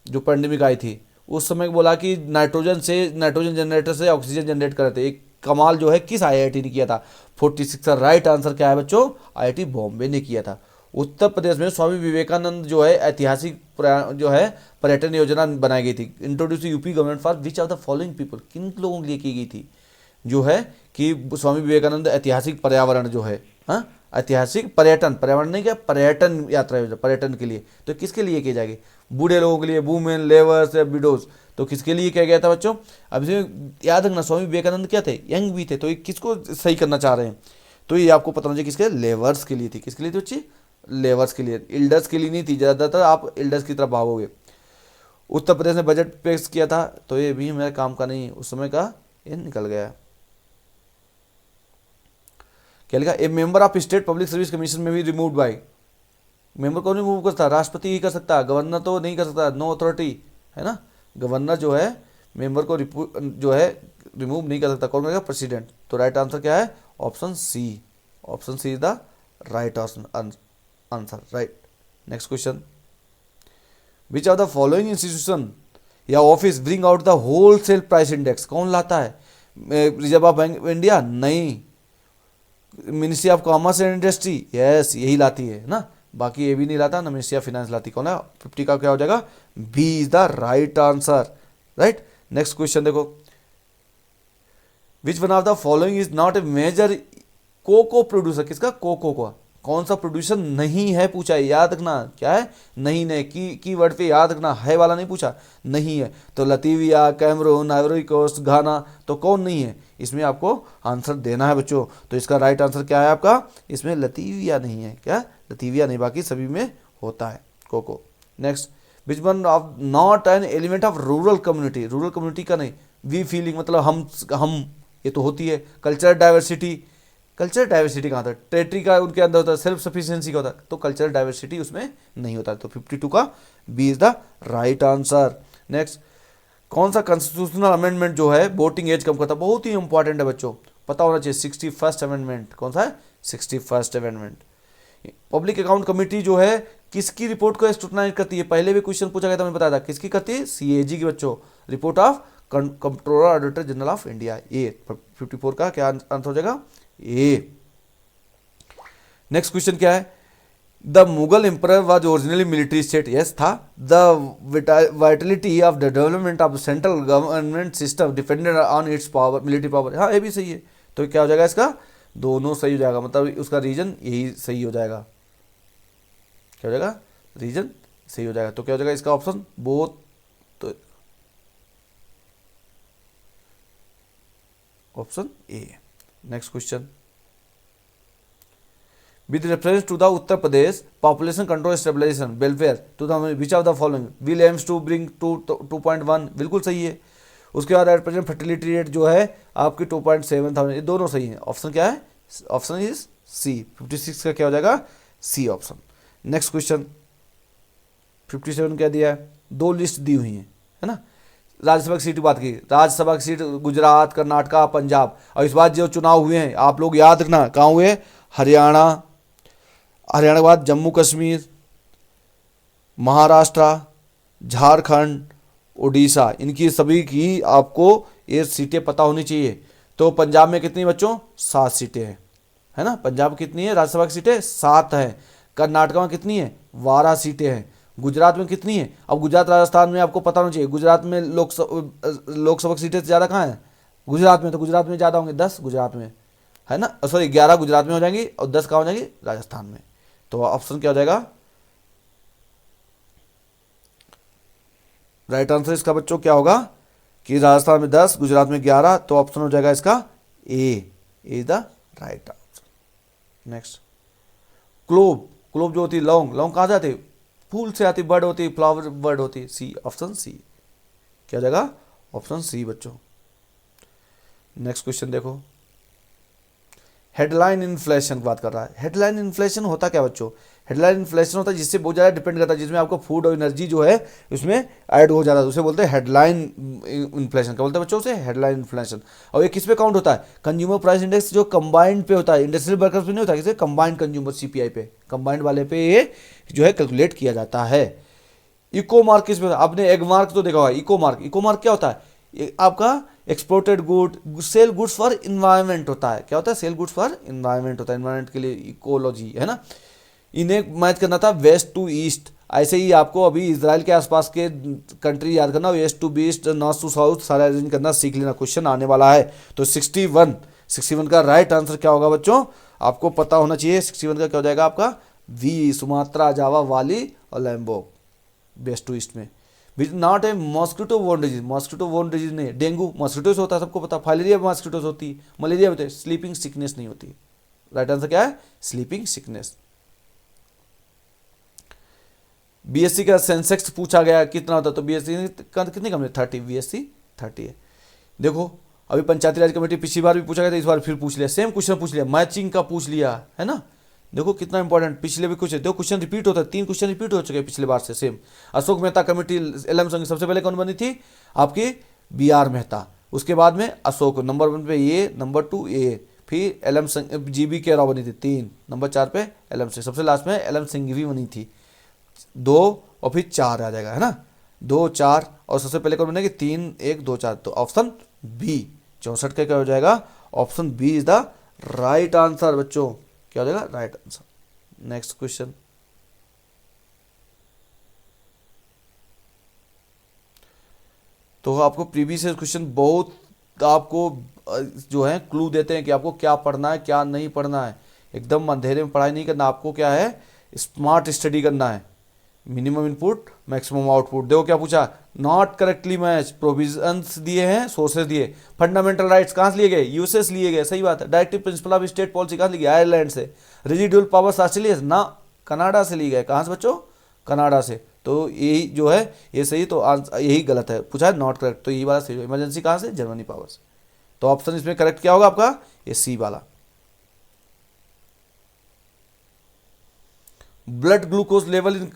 जो पैंडेमिक आई थी, उस समय बोला कि नाइट्रोजन जनरेटर से ऑक्सीजन जनरेट कर रहे थे। एक कमाल जो है किस आईआईटी ने किया था, 46 का राइट आंसर क्या है बच्चों, आईआईटी बॉम्बे ने किया था। उत्तर प्रदेश में स्वामी विवेकानंद जो है ऐतिहासिक जो है पर्यटन योजना बनाई गई थी। Introduce UP government for which of the following people, किन लोगों के लिए की गई थी, जो है कि स्वामी विवेकानंद ऐतिहासिक पर्यावरण जो है, हाँ ऐतिहासिक पर्यावरण नहीं क्या, पर्यटन यात्रा योजना, पर्यटन के लिए। तो किसके लिए की जाएगी, बूढ़े लोगों के लिए, वुमेन, लेवर्स या विडोज। तो किसके लिए किया गया था बच्चों, अब इसमें याद रखना स्वामी विवेकानंद क्या थे, यंग भी थे। तो ये किसको सही करना चाह रहे हैं, तो ये आपको पता होना चाहिए किसके, लेवर्स के लिए थी। किसके लिए थी बच्ची, लेवर्स के लिए, इल्डर्स के लिए नहीं थी। ज़्यादातर आप इल्डर्स की तरफ भागोगे। उत्तर प्रदेश ने बजट पेश किया था, तो ये भी मेरे काम का नहीं, उस समय का ये निकल गया। क्या लिखा, ए member of state public service commission में भी रिमूव बाय, मेंबर कौन रिमूव कर सकता, राष्ट्रपति ही कर सकता है, गवर्नर तो नहीं कर सकता, नो अथॉरिटी, है ना। गवर्नर जो है मेंबर को जो है रिमूव नहीं कर सकता, कौन करेगा, प्रेसिडेंट। तो राइट आंसर क्या है, option C. Option C is the right answer, right. Next question, which of the following institution या office bring out the wholesale price index, कौन लाता है, reserve of bank of India नहीं, ministry of commerce and industry, yes यही लाती है ना, बाकी ये भी नहीं लाता ना, मिनिस्ट्री ऑफ फाइनेंस लाती। कौन है, 50 का क्या हो जाएगा, B is the right answer, right. Next question देखो, which one of the following is not a major cocoa producer, किसका, कोको का कौन सा प्रोड्यूसर नहीं है पूछा है, याद रखना क्या है, नहीं नहीं की वर्ड पे याद रखना, है वाला नहीं पूछा, नहीं है। तो लतीविया, कैमरून, आइवरी कोस्ट, घाना, तो कौन नहीं है, इसमें आपको आंसर देना है बच्चों। तो इसका राइट आंसर क्या है आपका, इसमें लतीविया नहीं है, क्या, लतीविया नहीं, बाकी सभी में होता है cocoa. Next, which one of not an element of rural community, rural community का नहीं, वी फीलिंग मतलब हम ये तो होती है। कल्चरल डाइवर्सिटी, कल्चरल डाइवर्सिटी कहाँ था, टेरिटरी का उनके अंदर होता है, सेल्फ सफिशिएंसी का होता है, तो कल्चरल डाइवर्सिटी उसमें नहीं होता। तो 52 का B is the right answer. Next, कौन सा कॉन्स्टिट्यूशनल अमेंडमेंट जो है वोटिंग एज कम करता है, बहुत ही इंपॉर्टेंट है बच्चों, पता होना चाहिए। 61st अमेंडमेंट कौन सा है, 61st amendment. Public account committee जो है किसकी रिपोर्ट को स्क्रूटनाइज करती है? पहले भी क्वेश्चन पूछा गया था, मैंने बताया था किसकी करती है? सीएजी की बच्चों, report of controller auditor general of India. A 54 का क्या आंसर हो जाएगा? ए। नेक्स्ट क्वेश्चन क्या है? The Mughal emperor was originally military state. Yes था। The vitality of the development of central government system depended on its power, military power. हाँ ये भी सही है। तो क्या हो जाएगा इसका? दोनों सही हो जाएगा, मतलब उसका रीजन यही सही हो जाएगा। क्या हो जाएगा? रीजन सही हो जाएगा। तो क्या हो जाएगा इसका ऑप्शन? बोथ। तो option A. Next question, with reference to the Uttar Pradesh Population Control Stabilization Welfare to the which of the following will aims to bring to 2.1, बिल्कुल सही है। उसके बाद एट प्रेजेंट फर्टिलिटी रेट जो है आपकी 2.7 था, ये दोनों सही है। ऑप्शन क्या है? ऑप्शन इज सी। 56 का क्या हो जाएगा? C option. नेक्स्ट क्वेश्चन 57 क्या दिया है? दो लिस्ट दी हुई है ना। राज्यसभा की सीट की बात की, राज्यसभा की सीट गुजरात, कर्नाटका, पंजाब। और इस बार जो चुनाव हुए हैं आप लोग याद रखना कहाँ हुए? हरियाणा, हरियाणा के बाद जम्मू कश्मीर, महाराष्ट्र, झारखंड, उड़ीसा, इनकी सभी की आपको ये सीटें पता होनी चाहिए। तो पंजाब में कितनी बच्चों? 7 सीटें हैं, है ना। पंजाब कितनी है राज्यसभा की सीटें? 7 हैं। कर्नाटक में कितनी है? 12 सीटें हैं। गुजरात में कितनी है? अब गुजरात राजस्थान में आपको पता होना चाहिए। गुजरात में लोकसभा की सीटें ज़्यादा कहाँ है? गुजरात में। तो गुजरात में ज़्यादा होंगे, 10 गुजरात में, है ना। सॉरी 11 गुजरात में हो जाएंगी और 10 कहाँ हो जाएंगी? राजस्थान में। तो ऑप्शन क्या हो जाएगा? राइट आंसर इसका बच्चों क्या होगा कि राजस्थान में 10, गुजरात में 11। तो ऑप्शन हो जाएगा इसका A is the right answer. Next, clove. Clove जो होती है, लौंग। लौंग कहाँ से आती है? फूल से आती, बर्ड होती, फ्लावर बर्ड होती। C option C. क्या हो जाएगा? ऑप्शन सी बच्चों। नेक्स्ट क्वेश्चन देखो, हेडलाइन इन्फ्लेशन की बात कर रहा है। हेडलाइन इन्फ्लेशन होता क्या बच्चों? हेडलाइन इन्फ्लेशन होता है जिससे बहुत ज़्यादा डिपेंड करता है, जिसमें आपको फूड और एनर्जी जो है उसमें ऐड हो जाता है, उसे बोलते हैं हेडलाइन इन्फ्लेशन। क्या बोलते हैं बच्चों? उसे हेडलाइन इन्फ्लेशन। और ये किस पे काउंट होता है? कंज्यूमर प्राइस इंडेक्स जो कंबाइंड पे होता है, इंडस्ट्रियल वर्कर्स पे नहीं होता, किसे? कंबाइंड कंज्यूमर सीपीआई पे, कंबाइंड वाले पे ये जो है कैलकुलेट किया जाता है। इको मार्क किस पे? आपने एग मार्क तो देखा होगा। इको मार्क, इको मार्क क्या होता है? ये आपका exported good, sell goods for environment होता है। क्या होता है? सेल गुड्स फॉर इन्वायरमेंट होता है, इन्वायरमेंट के लिए इकोलॉजी, है ना। इन्हें मैच करना था वेस्ट टू ईस्ट। ऐसे ही आपको अभी इजराइल के आसपास के कंट्री याद करना, west to east, north to south, सारा अरेंज करना सीख लेना, क्वेश्चन आने वाला है। तो 61 का राइट आंसर क्या होगा बच्चों? आपको पता होना चाहिए। 61 का क्या हो जाएगा आपका? वी, सुमात्रा, जावा, वाली और लैम्बोक, वेस्ट टू ईस्ट में। Which not a mosquito borne disease. Mosquito borne disease नहीं, डेंगू मॉस्किटो से होता है, सबको पता। फाइलेरिया मॉस्किटो से होती है, मलेरिया होती है, स्लीपिंग सिकनेस नहीं होती। राइट आंसर क्या है? Sleeping sickness. बीएससी का सेंसेक्स पूछा गया कितना होता है, तो बीएससी कितनी कम है? 30। बीएससी 30 है। देखो अभी पंचायती राज कमेटी पिछली बार भी पूछा गया था, इस बार फिर पूछ लिया, सेम क्वेश्चन पूछ लिया, मैचिंग का पूछ लिया, है ना। देखो कितना इंपॉर्टेंट, पिछले भी कुछ है। देखो क्वेश्चन रिपीट होता है, 3 क्वेश्चन रिपीट हो चुके हैं पिछले बार से same. Ashok Mehta committee LM संघ सबसे पहले कौन बनी थी? आपकी बीआर मेहता। उसके बाद में अशोक, नंबर 1 पे ये, नंबर 2 ये, फिर एलएम जीबी के राव बनी थी 3, नंबर 4 पे एलएम सिंह, सबसे लास्ट में एलएम सिंघवी बनी थी 2 और फिर 4 आ जाएगा, है ना। 2 4 और सबसे पहले कौन बनेगी? 3 1 2 4। तो ऑप्शन बी 64 का क्या हो जाएगा? Option B is the right answer बच्चों। क्या हो जाएगा? Right answer. नेक्स्ट क्वेश्चन, तो आपको प्रीवियस क्वेश्चन बहुत आपको जो है क्लू देते हैं कि आपको क्या पढ़ना है क्या नहीं पढ़ना है। एकदम अंधेरे में पढ़ाई नहीं करना, आपको क्या है स्मार्ट स्टडी करना है। Minimum input maximum output. देखो क्या पूछा, नॉट करेक्टली मैच, प्रोविजंस दिए हैं, सोर्सेज दिए। फंडामेंटल राइट्स कहाँ से लिए गए? यूएसएस लिए गए, सही बात है। Directive principle of state policy कहाँ से लिए गए? आयरलैंड से। रेजिडुअल पावर्स ऑस्ट्रेलिया ना, कनाडा से लिए गए। कहाँ से बच्चों? कनाडा से। तो यही जो है ये सही, तो यही गलत है, पूछा है नॉट करेक्ट, तो यही वाला सही। इमरजेंसी कहाँ से? जर्मनी पावर से। तो ऑप्शन इसमें करेक्ट क्या होगा आपका? ये सी वाला। Blood glucose level in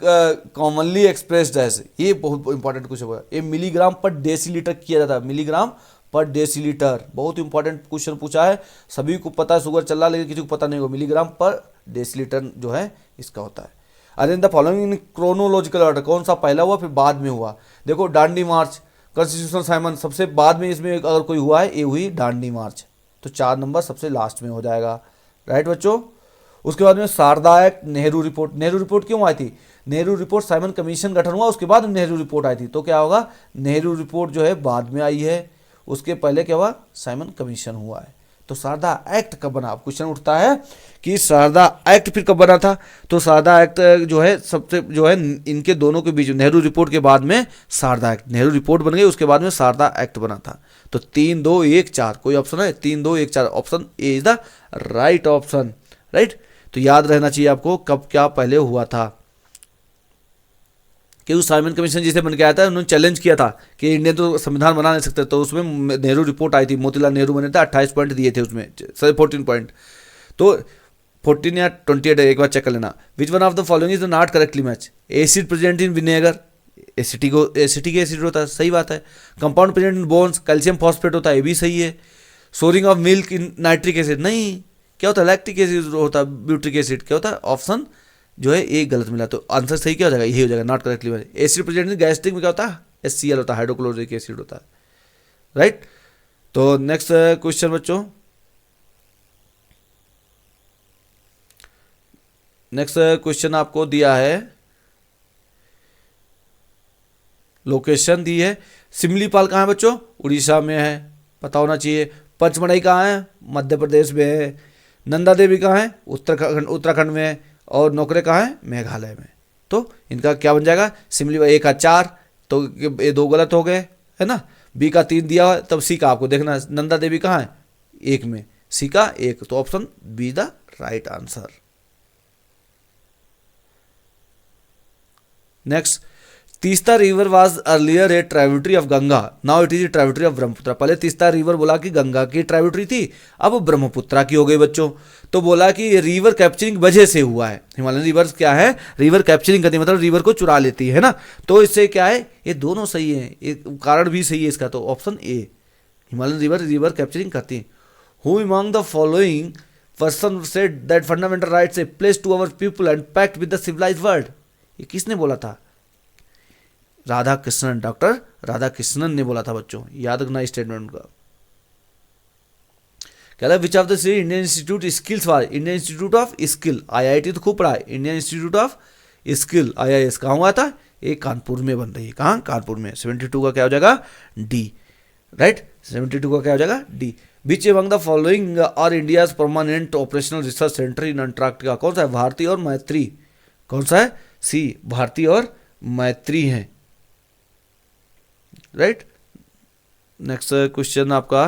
commonly expressed as, ये बहुत इंपॉर्टेंट क्वेश्चन है। ये मिलीग्राम पर डेसीलीटर किया जाता है, मिलीग्राम पर डेसीलीटर। बहुत इंपॉर्टेंट क्वेश्चन पूछा है, सभी को पता है शुगर चल रहा है लेकिन किसी को पता नहीं होगा, मिलीग्राम पर डेसीलीटर जो है इसका होता है। Arrange the following in chronological order, कौन सा पहला हुआ फिर बाद में हुआ। देखो डांडी मार्च, कॉन्स्टिट्यूशनल साइमन सबसे बाद में, इसमें अगर कोई हुआ है ये हुई डांडी मार्च, तो 4 नंबर सबसे लास्ट में हो जाएगा। राइट बच्चों। उसके बाद में Sarda act, Nehru report. Nehru report क्यों आई थी? नेहरू रिपोर्ट साइमन कमीशन गठन हुआ उसके बाद नेहरू रिपोर्ट आई थी, तो क्या होगा, नेहरू रिपोर्ट जो है बाद में आई है, उसके पहले क्या हुआ, साइमन कमीशन हुआ है। तो शारदा एक्ट कब बना? अब क्वेश्चन उठता है कि शारदा एक्ट फिर कब बना था, तो शारदा एक्ट जो है सबसे जो है इनके दोनों के बीच, नेहरू रिपोर्ट के बाद में शारदा एक्ट, नेहरू रिपोर्ट बन गई उसके बाद में शारदा एक्ट बना था। तो 3 2 1 4 कोई ऑप्शन है? 3 2 1 4 option A is the right option. Right, तो याद रहना चाहिए आपको कब क्या पहले हुआ था। कि उस साइमन कमीशन जिसे बन के आया था उन्होंने चैलेंज किया था कि इंडिया तो संविधान बना नहीं सकते, तो उसमें नेहरू रिपोर्ट आई थी, मोतीलाल नेहरू बने थे, 28 पॉइंट दिए थे उसमें, सॉरी 14 पॉइंट, तो 14 या 28 एक बार चेक कर लेना। Which one of the following is not correctly match? Acid present in vinegar, acetic acid होता है, सही बात है। Compound present in bones, calcium phosphate होता है, ये भी सही है। Souring of milk in nitric acid, नहीं, क्या होता है, लैक्टिक एसिड होता है, ब्यूट्रिक एसिड, क्या होता है, ऑप्शन जो है एक गलत मिला, तो आंसर सही क्या हो जाएगा, यही हो जाएगा, not correctly match. Acid present in gastric में क्या होता है, HCl होता है, हाइड्रोक्लोरिक एसिड होता है। राइट, तो नेक्स्ट क्वेश्चन बच्चों, नेक्स्ट क्वेश्चन आपको दिया है, लोकेशन दी है, सिमलीपाल कहाँ है बच्चों, उड़ीसा में है, पता होना चाहिए। पचमढ़ी कहाँ है, मध्य प्रदेश में है। नंदा देवी कहाँ है, उत्तराखंड में है। और नोकरे कहाँ है, मेघालय में। तो इनका क्या बन जाएगा, सिमलीपाल 1 का 4, तो ये 2 गलत हो गए, है ना। बी का 3 दिया है, तब सी का आपको देखना है, नंदा देवी कहाँ है, 1 में, सी का 1, तो option be the right answer. Next, Teesta river was earlier A tributary of Ganga, now it is a tributary of Brahmaputra. पहले तीस्ता रिवर बोला कि गंगा की ट्राइब्यूटरी थी, अब ब्रह्मपुत्रा की हो गई बच्चों। तो बोला कि ये रिवर कैप्चरिंग वजह से हुआ है, हिमालयन रिवर क्या है, रिवर कैप्चरिंग करती है, मतलब रिवर को चुरा लेती है ना। तो इससे क्या है, ये दोनों सही है, ये कारण भी सही है इसका, तो option A, Himalayan river river capturing करती है। Who among the following person said that fundamental rights a place to our people and pact with the civilised world, ये किसने बोला था, Radhakrishnan, doctor Radhakrishnan ने बोला था बच्चों, याद रखना स्टेटमेंट का। कह रहा है which of the Indian institute skills war, Indian institute of skill, IIT तो खूब पढ़ा है, Indian institute of skill IIS कहाँ हुआ था, ये कानपुर में बन रही है, कहाँ, कानपुर में। 72 का क्या हो जाएगा, डी। राइट, 72 का क्या हो जाएगा, D. Which among the following are India's permanent operational research centre in Antarctica, कौन सा है, भारती और मैत्री, कौन सा है, सी, भारती और मैत्री है। राइट, नेक्स्ट क्वेश्चन आपका,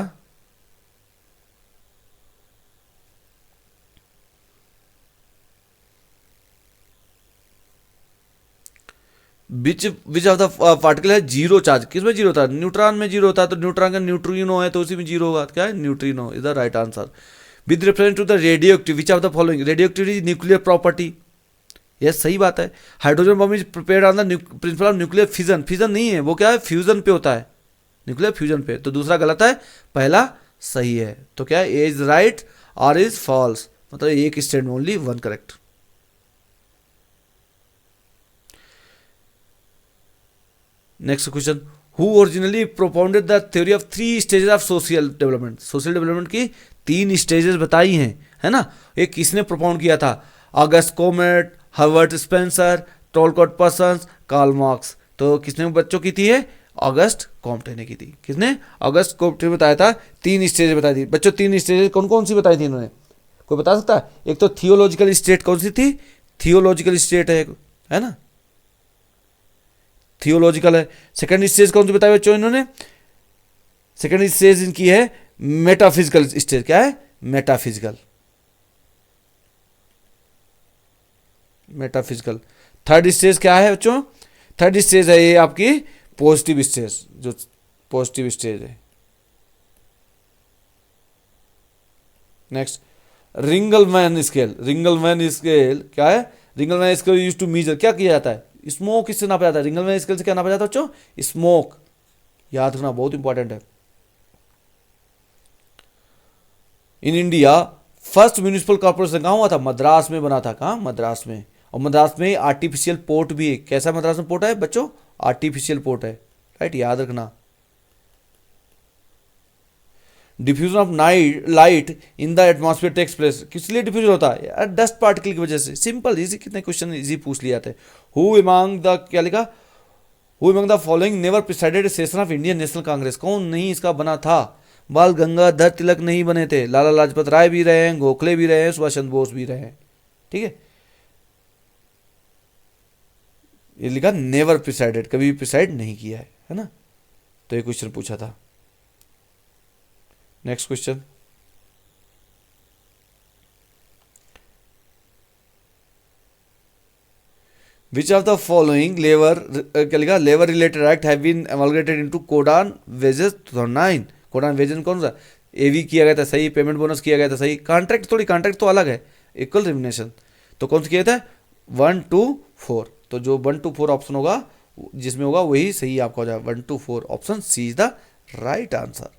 विच ऑफ द पार्टिकल है जीरो चार्ज, किसमें जीरो था, न्यूट्रॉन में जीरो होता है, तो न्यूट्रॉन का न्यूट्रिनो है तो उसी में जीरो होगा, क्या है, neutrino is the right answer. With reference to the radioactive, which of the following, radioactivity nuclear property, yes सही बात है। Hydrogen bomb is prepared on the principle of nuclear fission, fission नहीं है वो, क्या है, फ्यूजन पे होता है, न्यूक्लियर फ्यूजन पे, तो दूसरा गलत है, पहला सही है। तो क्या है, ए इज राइट और इज फॉल्स, मतलब एक statement only, 1 correct. Next question, who originally propounded the theory of 3 stages of social development, social development की 3 स्टेजेस बताई हैं, है ना। एक किसने प्रोपाउंड किया था, Auguste Comte, Herbert Spencer, Talcott Parsons, Karl Marx. तो किसने बच्चों की थी, है ऑगस्ट कॉम्टे ने की थी, किसने, ऑगस्ट कॉम्टे ने बताया था, 3 स्टेज बताई थी बच्चों। 3 स्टेज कौन कौन सी बताई थी इन्होंने, कोई बता सकता है? एक तो थियोलॉजिकल स्टेट कौन सी थी, थियोलॉजिकल स्टेट है ना, थियोलॉजिकल है। सेकंड स्टेज कौन सी बताई बच्चों इन्होंने, सेकंड स्टेज इनकी है मेटाफिजिकल स्टेज, क्या है, मेटाफिजिकल, मेटाफिजिकल। थर्ड स्टेज क्या है बच्चों, थर्ड स्टेज है ये आपकी पॉजिटिव स्टेज, जो पॉजिटिव स्टेज है। Next, Ringelmann scale, Ringelmann scale क्या है, Ringelmann scale use to measure, क्या किया जाता है, स्मोक किससे नापा जाता है, रिंगलमैन स्केल से क्या नापा जाता है बच्चों, स्मोक, याद रखना बहुत इंपॉर्टेंट है। In India first municipal corporation कहाँ हुआ था? मद्रास में बना था। कहाँ? मद्रास में। और मद्रास में आर्टिफिशियल पोर्ट भी है। कैसा मद्रास में पोर्ट है बच्चों? आर्टिफिशियल पोर्ट है। राइट, याद रखना। Diffusion of night light in the atmosphere takes place. किस लिए डिफ्यूजन होता है यार? डस्ट पार्टिकल की वजह से। सिंपल इजी, कितने क्वेश्चन इजी पूछ लिए जाते हैं। हु अमंग द, क्या लिखा? Who among the following never presided session of Indian national Congress. कौन नहीं इसका बना था? बाल गंगाधर तिलक नहीं बने थे, लाला लाजपत राय भी रहे हैं, गोखले भी रहे हैं, सुभाष चंद्र बोस भी रहे हैं। ठीक है, ये लिखा नेवर प्रिसाइडेड, कभी भी प्रिसाइड नहीं किया है ना। तो ये क्वेश्चन पूछा था। Next question, which of the following labour, क्या लिखा? Labour related act have been amalgamated into code on wages 2009। Code on wages कौन सा? एवी किया गया था, सही। पेमेंट बोनस किया गया था, सही। कॉन्ट्रैक्ट थोड़ी, कॉन्ट्रैक्ट तो अलग है। इक्वल रिम्यूनरेशन तो कौन सा किया था? 1 to 4। तो जो 1 to 4 ऑप्शन होगा जिसमें होगा वही सही आपका हो जाएगा। 1 to 4 option C is the right answer.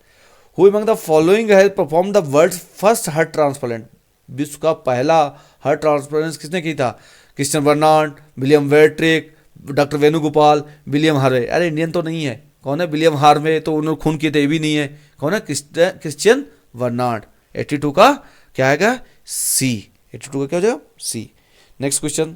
Who among the following has perform the world's first heart transplant. विश्व का पहला हार्ट ट्रांसप्लांट किसने की था? क्रिश्चियन बर्नार्ड, विलियम वेट्रिक, डॉक्टर वेणुगोपाल, विलियम हार्वे। अरे इंडियन तो नहीं है। कौन है? William Harvey. तो उन्होंने खून किए थे, ये भी नहीं है। कौन है? Christian Bernard. 82 का क्या आएगा? सी। 82 का क्या हो जाएगा? सी। नेक्स्ट क्वेश्चन,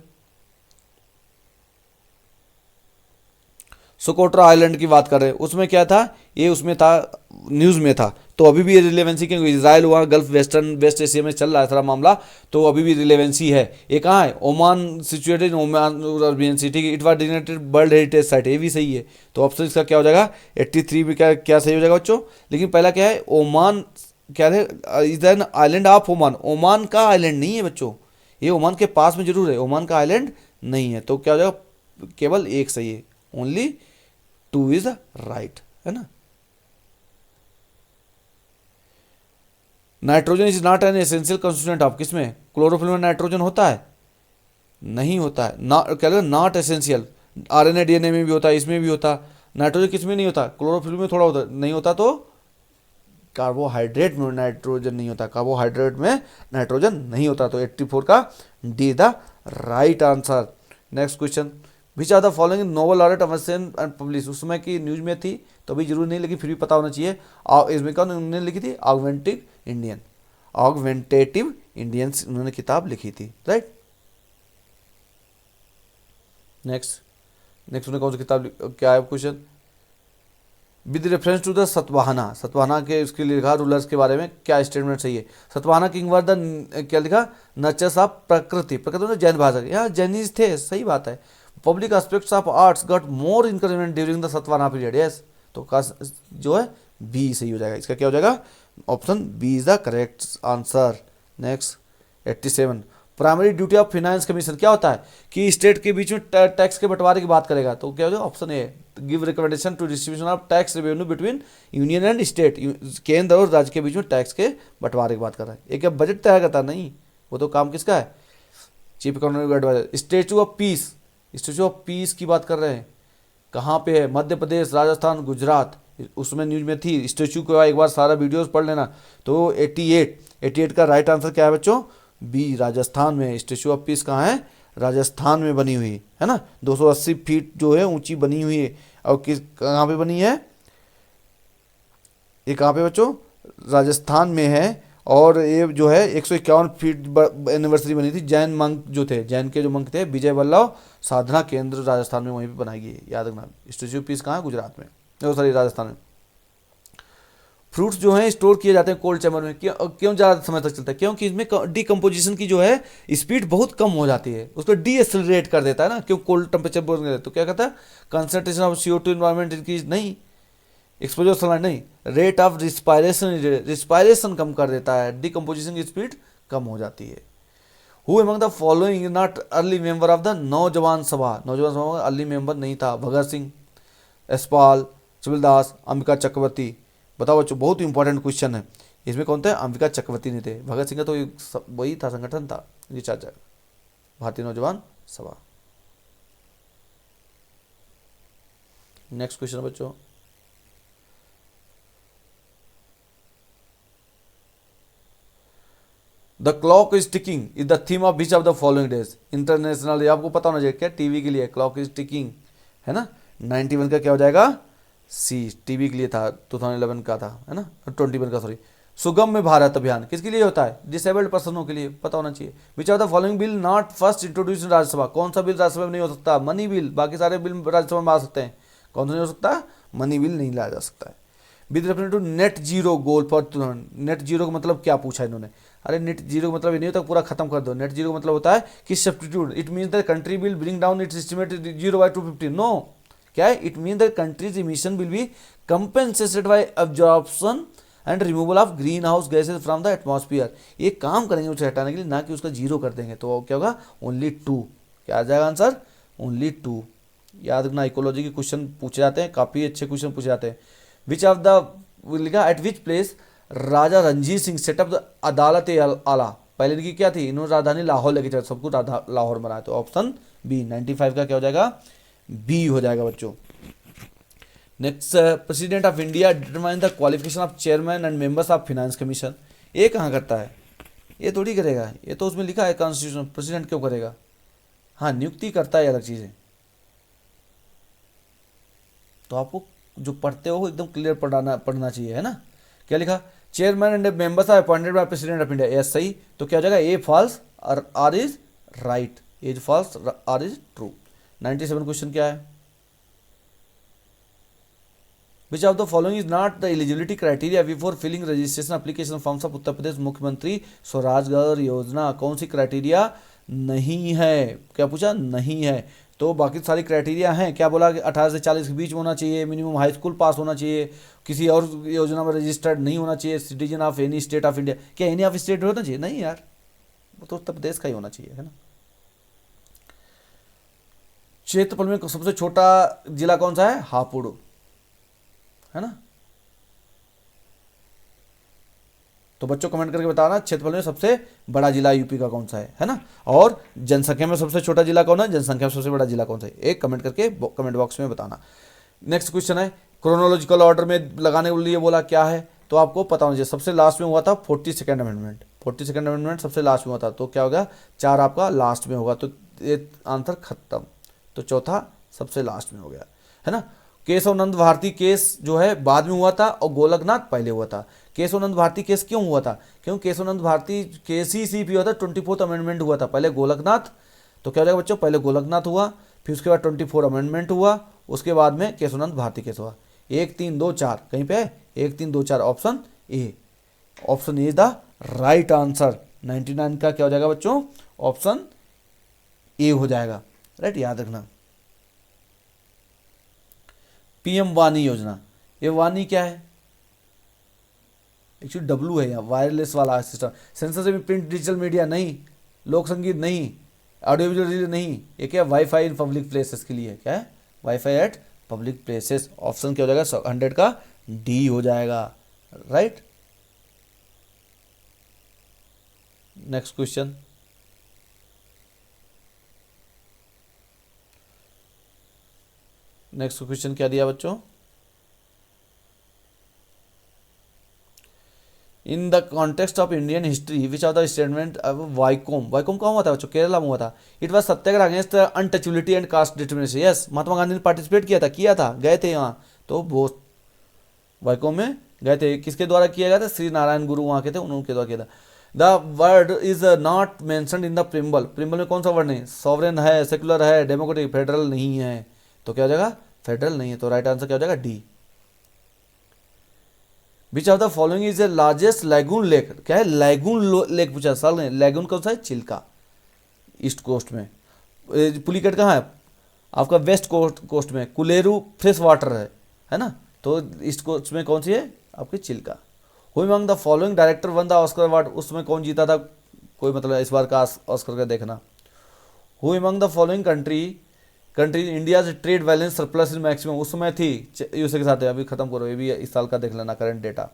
सोकोट्रा आइलैंड की बात कर रहे हैं, उसमें क्या था? ये उसमें था, न्यूज़ में था। तो अभी भी रिलेवेंसी, क्योंकि इसराइल हुआ, गल्फ वेस्टर्न वेस्ट एशिया में चल रहा है सारा मामला, तो अभी भी रिलेवेंसी है। ये कहाँ है? Oman, situated in Oman Arabian sea. ठीक है, it was designated world heritage site, ये भी सही है। तो ऑप्शन इसका क्या हो जाएगा? 83 में क्या क्या सही हो जाएगा बच्चों? लेकिन पहला क्या है? ओमान क्या है? Is an island of Oman. Oman का आइलैंड नहीं है बच्चों, ये ओमान के पास में जरूर है, ओमान का आइलैंड नहीं है। तो क्या हो जाएगा? केवल एक सही है, ओनली 2 इज राइट, है ना। Nitrogen is not an essential constituent of, किसमें? क्लोरोफिल में नाइट्रोजन होता है? नहीं होता है। क्या कहते हैं? Not essential. आरएनए डीएनए में भी होता है, इसमें भी होता। नाइट्रोजन किसमें नहीं होता? क्लोरोफिल में थोड़ा होता, नहीं होता। तो कार्बोहाइड्रेट में नाइट्रोजन नहीं होता, कार्बोहाइड्रेट में नाइट्रोजन नहीं होता। तो 84 का D the right answer. Next question, which are the following Nobel laureate Amarsen and publish. उस समय की न्यूज में थी तो अभी जरूर नहीं, लेकिन फिर भी पता होना चाहिए। इसमें कौन उन्होंने लिखी थी? ऑगमेंटेटिव इंडियंस उन्होंने किताब लिखी थी। राइट, नेक्स्ट उन्होंने कौन सी किताब, क्या है question? With reference to the Satavahana. Satavahana के उसके लिए लिखा रूलर्स के बारे में क्या स्टेटमेंट सही है? सतवाहना किंग वर द, क्या लिखा? नचर्स ऑफ प्रकृति। प्रकृति में जैन भाषा के, यहाँ जैनिज थे, सही बात है। Public aspects of arts got more encouragement during the Satavahana period. Yes, तो का जो है बी सही हो जाएगा। इसका क्या हो जाएगा? Option B is the correct answer. Next 87, primary duty of finance commission क्या होता है? कि स्टेट के बीच में टैक्स के बंटवारे की बात करेगा। तो क्या हो जाएगा? Option A, give recommendation to distribution of tax revenue between union and state. केंद्र और राज्य के बीच में टैक्स के बंटवारे की बात कर रहा है। एक बजट तैयार करता नहीं, वो तो काम किसका है? Chief economic adviser. Statue of peace, statue of peace की बात कर रहे हैं, कहाँ पे है? मध्य प्रदेश, राजस्थान, गुजरात। उसमें न्यूज में थी। स्टेचू को एक बार सारा वीडियोस पढ़ लेना। तो 88 का राइट आंसर क्या है बच्चों? बी, राजस्थान में। स्टेचू ऑफ पीस कहाँ है? राजस्थान में बनी हुई है ना। 280 फीट जो है ऊंची बनी हुई है। और किस, कहाँ पे बनी है ये? कहाँ पे बच्चों? राजस्थान में है। और ये जो है 151 फीट एनिवर्सरी बनी थी। जैन मंक जो थे, जैन के जो मंक थे, विजय वल्लभ साधना केंद्र राजस्थान में, वहीं पे बनाई गई है, याद रखना। स्टेच्यू ऑफ पीस कहाँ है? गुजरात में, सॉरी राजस्थान में। फ्रूट्स जो हैं स्टोर किए जाते हैं कोल्ड चैम्बर में, क्यों ज़्यादा समय तक चलता है? क्योंकि इसमें डिकम्पोजिशन की जो है स्पीड बहुत कम हो जाती है, उसको डीएक्सेलरेट कर देता है ना, क्यों? कोल्ड टेम्परेचर बोल, तो क्या कहता है? Concentration of CO2 environment increase नहीं, एक्सपोजर सनलाइट नहीं, रेट ऑफ रिस्पायरेशन कम कर देता है, डिकम्पोजिशन की स्पीड कम हो जाती है। Who among the following not early member of the नौजवान सभा। नौजवान सभा में अर्ली मेंबर नहीं था। भगत सिंह, यशपाल, सुबिलदास, अंबिका चक्रवर्ती। बताओ बच्चों, बहुत इंपॉर्टेंट क्वेश्चन है। इसमें कौन थे? अंबिका चक्रवर्ती नहीं थे। भगत सिंह का तो वही था, संगठन था ये चाचा, भारतीय नौजवान सभा। नेक्स्ट क्वेश्चन बच्चों, the clock is ticking is the theme of which of the following days international, आपको पता होना चाहिए क्या, टीवी के लिए क्लॉक इज टिकिंग है ना। 91 का क्या हो जाएगा, सी, टीवी के लिए था, 2011 का था है ना, 21 का सॉरी। सुगम में भारत अभियान किसके लिए होता है, डिसेबल्ड पर्सनों के लिए, पता होना चाहिए। विच of the following bill not first introduce इन राज्यसभा, कौन सा बिल राज्यसभा में नहीं हो सकता, मनी बिल, बाकी सारे बिल राज्यसभा में आ सकते हैं, कौन सा नहीं हो सकता, मनी बिल नहीं लाया जा सकता है। With reference to net zero goal for, net zero का मतलब क्या पूछा इन्होंने, अरे नेट जीरो का मतलब ये नहीं होता पूरा खत्म कर दो, नेट जीरो का मतलब होता है कि substitute, it means the country will bring down its estimated zero by 250, no, क्या है, it mean the countries emission will be compensated by absorption and removal of greenhouse gases from the atmosphere, ये काम करेंगे उसे हटाने के लिए, ना कि उसका जीरो कर देंगे। तो क्या होगा, ओनली 2, क्या आ जाएगा आंसर, ओनली 2। याद रखना इकोलॉजी के क्वेश्चन पूछे जाते हैं, काफ़ी अच्छे क्वेश्चन पूछे जाते हैं। विच ऑफ द लिखा eight which place Raja Ranjit Singh setup the अदालत आला, पहले इनकी क्या थी, इन्होंने राजधानी लाहौर लेके चला, सब कुछ लाहौर बनाया, तो ऑप्शन बी 95 का क्या हो जाएगा, बी हो जाएगा बच्चों। Next, president of India determine the qualification of chairman and members of finance commission, ये कहाँ करता है, ये थोड़ी करेगा, ये तो उसमें लिखा है कॉन्स्टिट्यूशन, प्रेसिडेंट क्यों करेगा, हाँ नियुक्ति करता है, अलग चीज़ है। तो आपको जो पढ़ते हो एकदम क्लियर पढ़ना चाहिए है ना। क्या लिखा, chairman and members are appointed by president of India, yes सही, तो क्या हो जाएगा, ए फॉल्स और R is right, A false R is true. 97 question क्या है, which of the following is not the eligibility criteria before filling registration application forms of Uttar Pradesh मुख्यमंत्री स्वराज घर योजना, कौन सी क्राइटेरिया नहीं है, क्या पूछा, नहीं है। तो बाकी सारी क्राइटेरिया हैं, क्या बोला कि 18 से 40 के बीच में होना चाहिए, मिनिमम हाई स्कूल पास होना चाहिए, किसी और योजना में रजिस्टर्ड नहीं होना चाहिए, citizen of any state of India, क्या एनी ऑफ स्टेट होना चाहिए, नहीं यार, वो तो उत्तर प्रदेश का ही होना चाहिए है ना। क्षेत्रफल में सबसे छोटा जिला कौन सा है, हापुड़ है ना। तो बच्चों कमेंट करके बताना क्षेत्रफल में सबसे बड़ा जिला यूपी का कौन सा है ना, और जनसंख्या में सबसे छोटा जिला कौन है, जनसंख्या में सबसे बड़ा जिला कौन सा है, एक कमेंट करके कमेंट बॉक्स में बताना। नेक्स्ट क्वेश्चन है, क्रोनोलॉजिकल ऑर्डर में लगाने के लिए बोला क्या है, तो आपको पता होना चाहिए, सबसे लास्ट में हुआ था 42nd अमेंडमेंट, 42nd अमेंडमेंट सबसे लास्ट में हुआ था, तो क्या होगा, 4 आपका लास्ट में होगा, तो ये आंसर खत्म, तो चौथा सबसे लास्ट में हो गया है ना। केशवनंद भारती केस जो है बाद में हुआ था और गोलकनाथ पहले हुआ था। केशवनंद भारती केस क्यों हुआ था, क्योंकि केशवनंद भारती केस ही सी हुआ था, 24th अमेंडमेंट हुआ था, पहले गोलकनाथ, तो क्या हो जाएगा बच्चों, पहले गोलकनाथ हुआ, फिर उसके बाद 24 अमेंडमेंट हुआ, उसके बाद में केशवनंद भारती केस हुआ। 1 3 2 4 कहीं पे है, 1 3 2 4 option A, option A is the right answer. 99 का क्या हो जाएगा बच्चों, ऑप्शन ए हो जाएगा, राइट, याद रखना। पीएम वानी योजना, ये वानी क्या है, एक्चुअली डब्लू है यहाँ, वायरलेस वाला सिस्टम, सेंसर से भी प्रिंट डिजिटल मीडिया नहीं, लोक संगीत नहीं, ऑडियो विजुअल नहीं, ये क्या, वाईफाई इन पब्लिक प्लेसेस के लिए, क्या है, wifi at public places, option क्या हो जाएगा, 100 का डी हो जाएगा, right. Next question, next question क्या दिया बच्चों, in the context of Indian history which of the statement Vaikom, Vaikom कहाँ हुआ था बच्चों, केरला में हुआ था। It was satyagraha against untouchability and caste determination, yes, Mahatma Gandhi ने पार्टिसिपेट किया था, गए थे यहाँ, तो वो वाइकोम में गए थे, किसके द्वारा किया गया था, श्री नारायण गुरु वहाँ के थे, उनके द्वारा किया था। The word is not mentioned in the preamble, preamble में कौन सा वर्ड नहीं, सॉवरेन है, सेकुलर है, डेमोक्रेटिक, फेडरल नहीं है, तो क्या हो जाएगा, फेडरल नहीं है, तो राइट आंसर क्या हो जाएगा, D. Which of the following is the largest lagoon lake, क्या है, लैगून लेक पूछा साल ने, लैगून कौन सा है, चिल्का, ईस्ट कोस्ट में। पुलिकट कहाँ है, आपका वेस्ट कोस्ट में, कुलेरू फ्रेश वाटर है ना, तो ईस्ट कोस्ट में कौन सी है, आपकी Chilika. Who among the following director won the Oscar award, उसमें कौन जीता था, कोई मतलब इस बार का ऑस्कर का देखना। Who among the following country India से trade balance surplus in maximum, उसमें थी यूएसए के साथ, अभी खत्म करो, ये भी इस साल का देख लेना current data.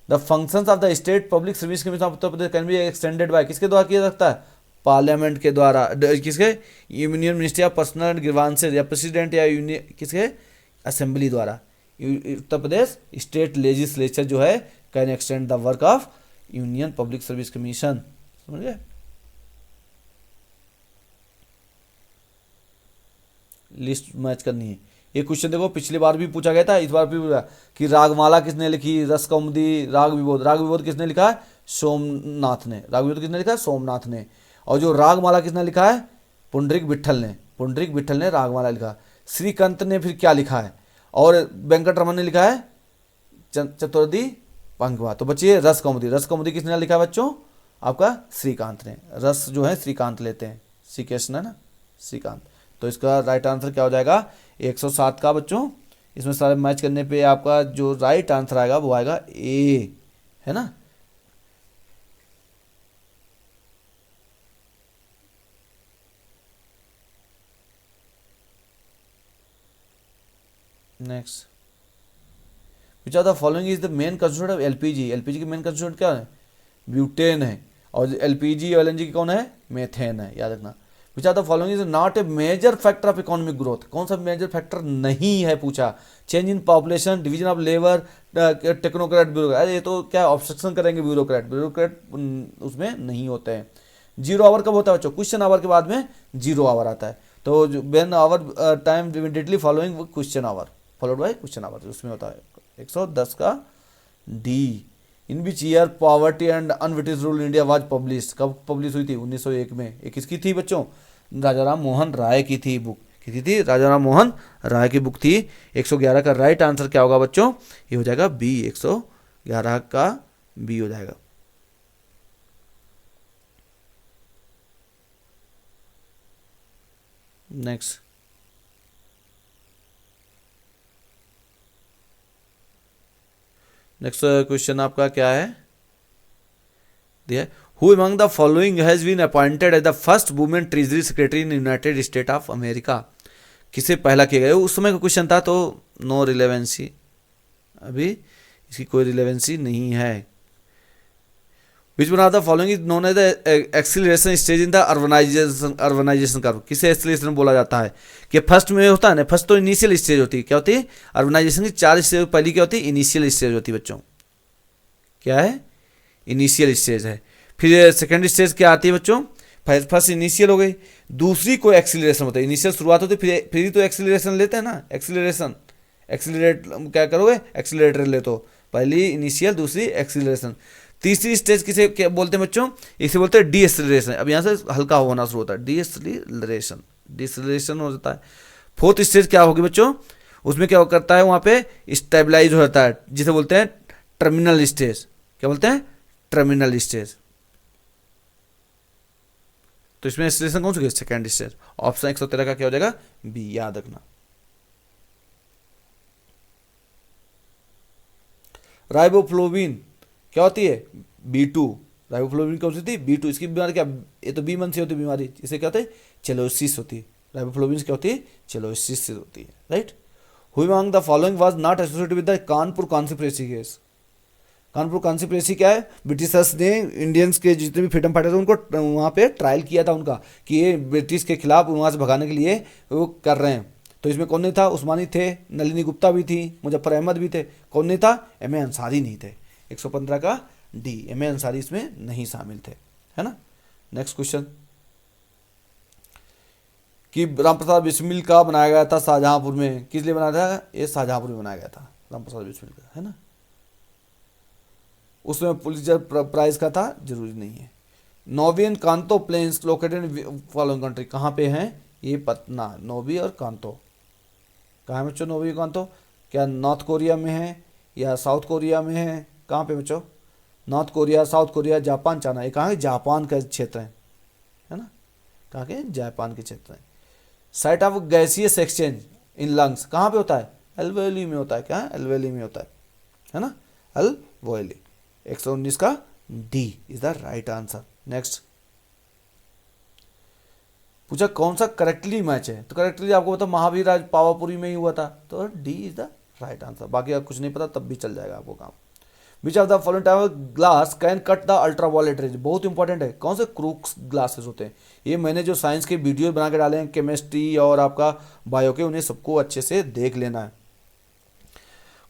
The functions of the state public service commission of Uttar Pradesh can be extended by, किसके द्वारा किया सकता है, पार्लियामेंट के द्वारा, किसके, union ministry of personal and grievances, या प्रेसिडेंट या यूनियन किसके, असेंबली द्वारा। उत्तर प्रदेश स्टेट लेजिस्लेचर जो है can extend the work of union public service commission, समझ गए। लिस्ट मैच करनी है। ये क्वेश्चन देखो पिछली बार भी पूछा गया था, इस बार भी पूछा कि रागमाला किसने लिखी, रसकौमुदी, राग विबोध। राग विबोध किसने लिखा है? सोमनाथ ने। राग विबोध किसने लिखा है? सोमनाथ ने। और जो रागमाला किसने लिखा है? पुंडरीक विट्ठल ने। पुंडरीक विट्ठल ने रागमाला लिखा। श्रीकांत ने फिर क्या लिखा है? और वेंकटरमन ने लिखा है चतुर्दी पंखवा। तो बच्चे रस कौमुदी। रस कौमुदी किसने लिखा है बच्चों? आपका श्रीकांत ने। रस जो है श्रीकांत लेते हैं, श्री कृष्ण है ना, श्रीकांत। तो इसका राइट आंसर क्या हो जाएगा? 107 का बच्चों। इसमें सारे मैच करने पे आपका जो राइट आंसर आएगा वो आएगा ए, है ना। Next, which are the following is the main constituent of LPG. LPG की मेन कंस्टिट्यूएंट क्या है? ब्यूटेन है। और एलपीजी और एलएनजी की कौन है? मेथेन है, याद रखना। Which are the following is not a major factor of economic growth. कौन सा मेजर फैक्टर नहीं है पूछा? Change in population, division of labour, technocrat, bureaucrat. अरे ये तो क्या ऑब्स्ट्रक्शन करेंगे ब्यूरोक्रेट, ब्यूरोक्रेट उसमें नहीं होते हैं। जीरो आवर कब होता है बच्चों? क्वेश्चन आवर के बाद में जीरो आवर आता है। तो when hour time immediately following question hour followed by question hour, उसमें होता है 110 का D. In which year poverty and unbritish rule India was publish. कब पब्लिश हुई थी? 1901 में। ये किसकी थी बच्चों? राजा राम मोहन राय की थी बुक। किसकी थी? राजा राम मोहन राय की बुक थी। 111 का राइट आंसर क्या होगा बच्चों? ये हो जाएगा बी। 111 का बी हो जाएगा। नेक्स्ट, नेक्स्ट क्वेश्चन आपका क्या है? दिया who among the following has been appointed as the first women treasury secretary in United State of America. किसे पहला किया गया? उस समय का क्वेश्चन था, तो नो रिलेवेंसी, अभी इसकी कोई रिलेवेंसी नहीं है। Which one of the following is known as the acceleration stage in the urbanisation curve. किसे एक्सीलरेशन बोला जाता है? कि फर्स्ट में होता है ना, फर्स्ट तो इनिशियल स्टेज होती है। क्या होती है? अर्बनाइजेशन की 4 स्टेज। पहली क्या होती है? इनिशियल स्टेज होती है बच्चों। क्या है? इनिशियल स्टेज है। फिर सेकंड स्टेज क्या आती है बच्चों? फर्स्ट इनिशियल हो गई, दूसरी को एक्सीलरेशन होता है। इनिशियल शुरुआत होती है, फिर तो एक्सीलरेशन लेते हैं ना। एक्सीलरेशन, एक्सीलरेट क्या करोगे? एक्सीलरेटर ले। तो पहली इनिशियल, दूसरी एक्सीलरेशन। तीसरी स्टेज किसे क्या बोलते हैं बच्चों? इसे बोलते हैं डी एक्सीलरेशन। अब यहाँ से हल्का होना शुरू होता है, डी एक्सीलरेशन, डी एक्सीलरेशन हो जाता है। फोर्थ स्टेज क्या होगी बच्चों? उसमें क्या करता है? वहाँ पे स्टेबलाइज हो जाता है, जिसे बोलते हैं टर्मिनल स्टेज। क्या बोलते हैं? Terminal stage. तो इसमें एक्सीलरेशन कौन सी? Second stage. ऑप्शन 113 का क्या हो जाएगा? बी, याद रखना। राइबोफ्लोविन क्या होती है? B2। राइबोफ्लोविन कौन सी थी? B2। इसकी बीमारी क्या? ये तो B1 से होती है बीमारी। इसे क्या होता है? चेलोसिस होती है। राइबोफ्लोविन क्या होती है? चेलोसिस से होती है, right. Who among the following was not associated with the Kanpur conspiracy case. Kanpur conspiracy क्या है? ब्रिटिशर्स ने इंडियंस के जितने भी फ्रीडम फाइटर थे उनको वहाँ पे ट्रायल किया था उनका, कि ये ब्रिटिश के खिलाफ वहाँ से भगाने के लिए वो कर रहे हैं। तो इसमें कौन नहीं था? उस्मानी थे, नलिनी गुप्ता भी थी, मुजफ्फर अहमद भी थे। कौन नहीं था? M.A. अंसारी नहीं थे। 115 का डी, M.A. अंसारी इसमें नहीं शामिल थे, है ना। नेक्स्ट क्वेश्चन, कि रामप्रसाद बिस्मिल का बनाया गया था शाहजहांपुर में। किस लिए बनाया था? ये शाहजहांपुर में बनाया गया था रामप्रसाद बिस्मिल का, है ना। उसमें पुलिसर प्राइज का था, जरूरी नहीं है। Nobi and Kanto plains located in following country. कहाँ पे हैं? ये पटना। नोवी और कांतो कहाँ है बच्चों? नोवी और कांतो क्या नॉर्थ कोरिया में है या साउथ कोरिया में है? कहाँ पे बच्चों? North Korea, south Korea, Japan, China. ये कहाँ है? जापान का क्षेत्र है ना। कहाँ के? जापान के क्षेत्र है। Site of gaseous exchange in lungs कहाँ पे होता है? अल्वेली में होता है। क्या है? अल्वेली में होता है ना, अल्वेली। 119 का D is the right answer. Next, पूछा कौन सा करेक्टली मैच है? तो करेक्टली आपको पता महावीर आज पावापुरी में ही हुआ था, तो D is the right answer. बाकी अगर कुछ नहीं पता तब भी चल जाएगा आपको काम। विच of the following type of glass can cut the ultraviolet rays. बहुत इंपॉर्टेंट है। कौन से क्रूक्स ग्लासेस होते हैं? ये मैंने जो साइंस के वीडियो बना के डाले हैं, केमिस्ट्री और आपका बायो के, उन्हें सबको अच्छे से देख लेना है।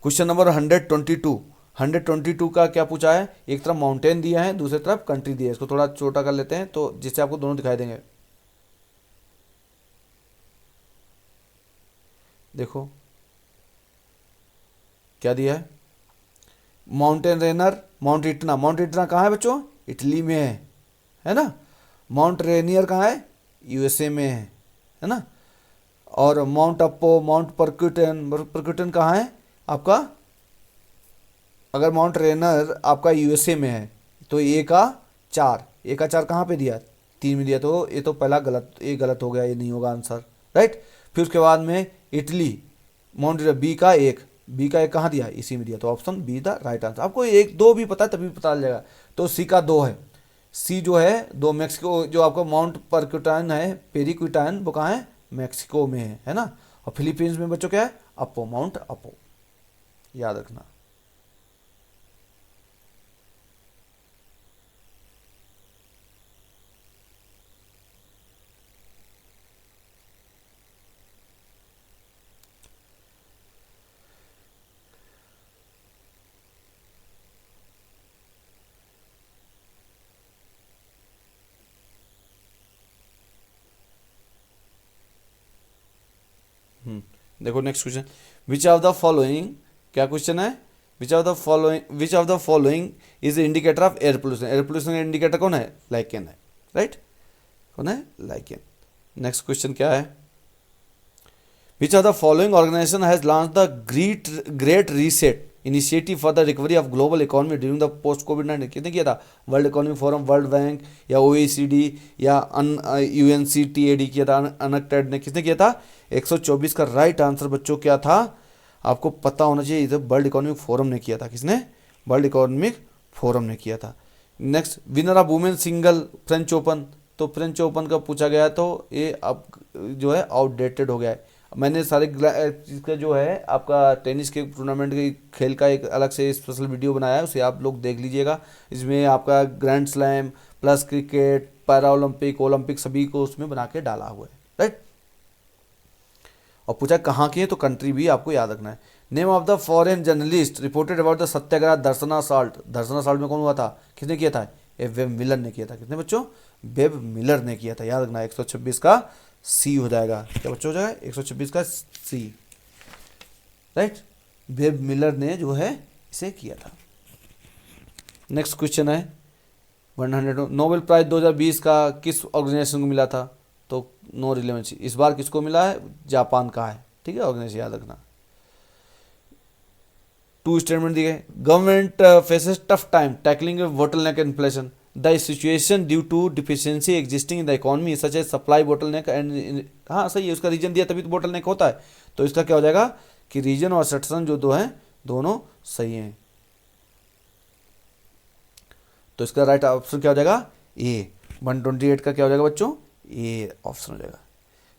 क्वेश्चन नंबर 122, 122 का क्या पूछा है, एक तरफ माउंटेन दिया है, दूसरी तरफ कंट्री दिया है। इसको थोड़ा छोटा कर लेते हैं तो जिससे आपको दोनों दिखाई देंगे। देखो क्या दिया है, माउंटेन रेनर, माउंट इटना। माउंट इटना कहाँ है बच्चों, इटली में है ना। माउंट रेनियर कहाँ है, यूएसए में है ना। और माउंट अप्पो, माउंट परक्यूटन, परक्यूटन कहाँ है आपका, अगर माउंट रेनर आपका यूएसए में है तो ए का 4, ए का 4 कहाँ पे दिया, 3 में दिया, तो ये तो पहला गलत, ये गलत हो गया, ये नहीं होगा आंसर, राइट। फिर उसके बाद में इटली, माउंट बी का 1, बी का 1 कहाँ दिया, इसी में दिया, तो option be the right answer. आपको 1 2 भी पता है तभी पता चल जाएगा। तो सी का 2 है, सी जो है 2 मैक्सिको, जो आपका माउंट परक्यूटान है, पेरिक्विटान, वो कहाँ है, मैक्सिको में है ना। और फिलीपींस में बच्चों क्या है, अप्पो, माउंट अप्पो, याद रखना। देखो next question, which of the following, क्या क्वेश्चन है, which of the following is indicator of air pollution. Air pollution का इंडिकेटर कौन है, लाइकेन है, राइट, कौन है, लाइकेन। नेक्स्ट क्वेश्चन क्या है, which of the following organization has launch the great reset initiative for the recovery of global economy during the post कोविड-19। किसने किया था, world economic forum, world bank, या OECD, या UNCTAD किया था, अनक्टेड ने, किसने किया था। 124 का राइट आंसर बच्चों क्या था, आपको पता होना चाहिए, इधर वर्ल्ड इकोनॉमिक फोरम ने किया था। किसने, वर्ल्ड इकोनॉमिक फोरम ने किया था। Next, winner of women single French open, तो फ्रेंच ओपन का पूछा गया, तो ये अब जो है आउटडेटेड हो गया है। मैंने सारे इसका जो है आपका टेनिस के टूर्नामेंट के खेल का एक अलग से स्पेशल वीडियो बनाया है, उसे आप लोग देख लीजिएगा। इसमें आपका grand slam plus cricket, para Olympic, Olympic सभी को उसमें बना के डाला हुआ है, राइट। और पूछा कहाँ की है, तो कंट्री भी आपको याद रखना है। Name of the foreign journalist reported about the Satyagraha Darshana salt. Darshana salt में कौन हुआ था, किसने किया था, वेब मिलर ने किया था। किसने बच्चों, वेब मिलर ने किया था, याद रखना। 126 का सी हो जाएगा, क्या बच्चों हो जाएगा, 126 का सी, राइट। वेब मिलर ने जो है इसे किया था। नेक्स्ट क्वेश्चन है 100, नोबेल प्राइज 2020 का किस ऑर्गेनाइजेशन को मिला था, तो नो रिलेवेंस, इस बार किसको मिला है, जापान का है, ठीक है, ऑर्गेनाइजेशन याद रखना। 2 स्टेटमेंट दिए गए, government faces tough time tackling bottleneck inflation, the situation due to deficiency existing in the economy such as supply bottleneck and, हाँ सही है, उसका रीजन दिया तभी तो बोटलनेक होता है। तो इसका क्या हो जाएगा कि रीजन और सटसन जो दो हैं दोनों सही हैं, तो इसका राइट ऑप्शन क्या हो जाएगा, ए। 128 का क्या हो जाएगा बच्चों, ए ऑप्शन हो जाएगा।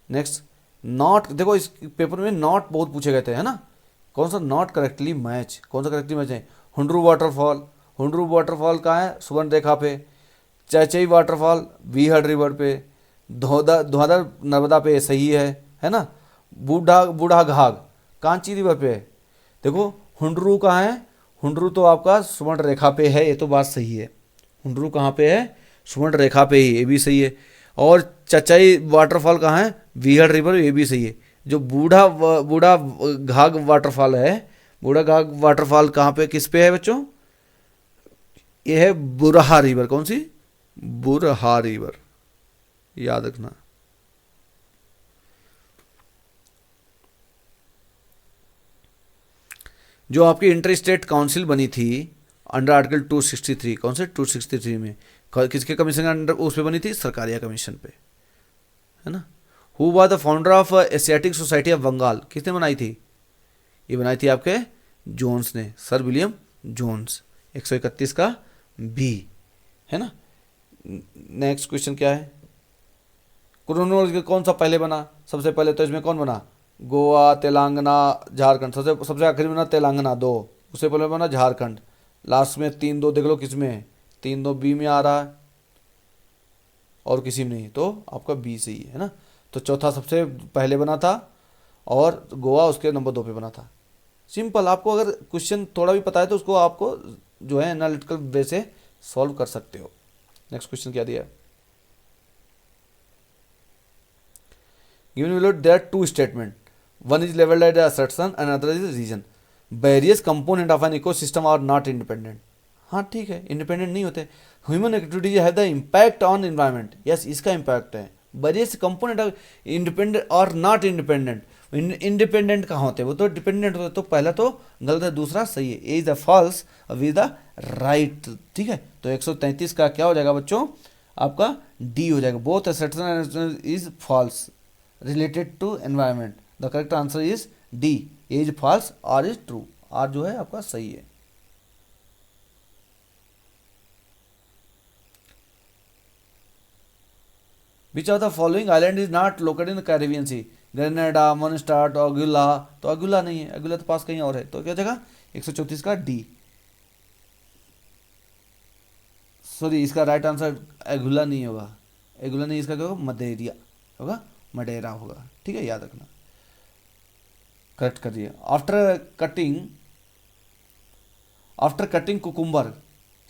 नेक्स्ट, नॉट, देखो इस पेपर में नॉट बहुत पूछे गए थे, है ना। कौन सा नॉट करेक्टली मैच, कौन सा करेक्टली मैच है, हुंड्रू वाटरफॉल, हुंड्रू वाटरफॉल कहाँ है, सुवर्ण रेखा पे, चैचई वाटरफॉल वीहड़ रिवर पे, धौधर नर्मदा पे सही है ना। बूढ़ा बूढ़ा घाघ कांची रिवर पे है। देखो हुंड्रू कहाँ है, हुंड्रू तो आपका सुवर्ण रेखा पे है, ये तो बात सही है। हुंड्रू कहाँ पे है, सुवर्ण रेखा पे ही, ये भी सही है। और चचाई वाटरफॉल कहाँ है, वीहड़ रिवर, ये भी सही है। जो बूढ़ा घाघ वाटरफॉल है, बूढ़ा घाघ वाटरफॉल कहाँ पे, किस पे है बच्चों, ये है बुरहा रिवर, कौन सी, बुरहा रिवर, याद रखना। जो आपकी इंटर स्टेट काउंसिल बनी थी अंडर आर्टिकल 263, कौन से 263 में, किसके कमीशन के अंडर उस पे बनी थी, सरकारिया कमीशन पे, है ना। Who was the founder of Asiatic Society of Bengal, किसने बनाई थी, ये बनाई थी आपके जोन्स ने, सर विलियम जोन्स। 131 का बी, है ना। नेक्स्ट क्वेश्चन क्या है, क्रोनोलॉजी कौन सा पहले बना, सबसे पहले तो इसमें कौन बना, गोवा, तेलंगाना, झारखंड, सबसे सबसे आखिरी में बना तेलंगाना 2, उससे पहले बना झारखंड, लास्ट में 3-2 देख लो किस में है, 3-2 बी में आ रहा है और किसी में नहीं, तो आपका बी सही है ना। तो चौथा सबसे पहले बना था और गोवा उसके नंबर 2 पे बना था। सिंपल, आपको अगर क्वेश्चन थोड़ा भी पता है तो उसको आपको जो है एनालिटिकल वे से सॉल्व कर सकते हो। नेक्स्ट क्वेश्चन क्या दिया है, given below there are two statement, one is leveled at assertion and another is reason, various component of an ecosystem are not independent। हाँ ठीक है, इंडिपेंडेंट नहीं होते। Human activities have the impact on environment, yes इसका इम्पैक्ट है। वेरियस कंपोनेंट ऑफ इंडिपेंडेंट और नॉट इंडिपेंडेंट, इंडिपेंडेंट कहाँ होते हैं, वो तो डिपेंडेंट होते हैं। तो पहला तो गलत है, दूसरा सही है, A is the false B the right. ठीक है, तो 133 का क्या हो जाएगा बच्चों, आपका डी हो जाएगा, both assertion is false related to environment, the correct answer is D, is false or is true, R जो है आपका सही है। which of the following island is not located in the Caribbean Sea, Grenada, Montserrat, Anguilla, तो अगुला नहीं है, अगुला तो पास कहीं और है, तो क्या जगह 134 का डी, सॉरी इसका राइट आंसर एगुला नहीं होगा, एगुला नहीं, इसका क्या होगा, मदेरिया होगा, मडेरा होगा। ठीक है, याद रखना, करेक्ट करिए। After cutting cucumber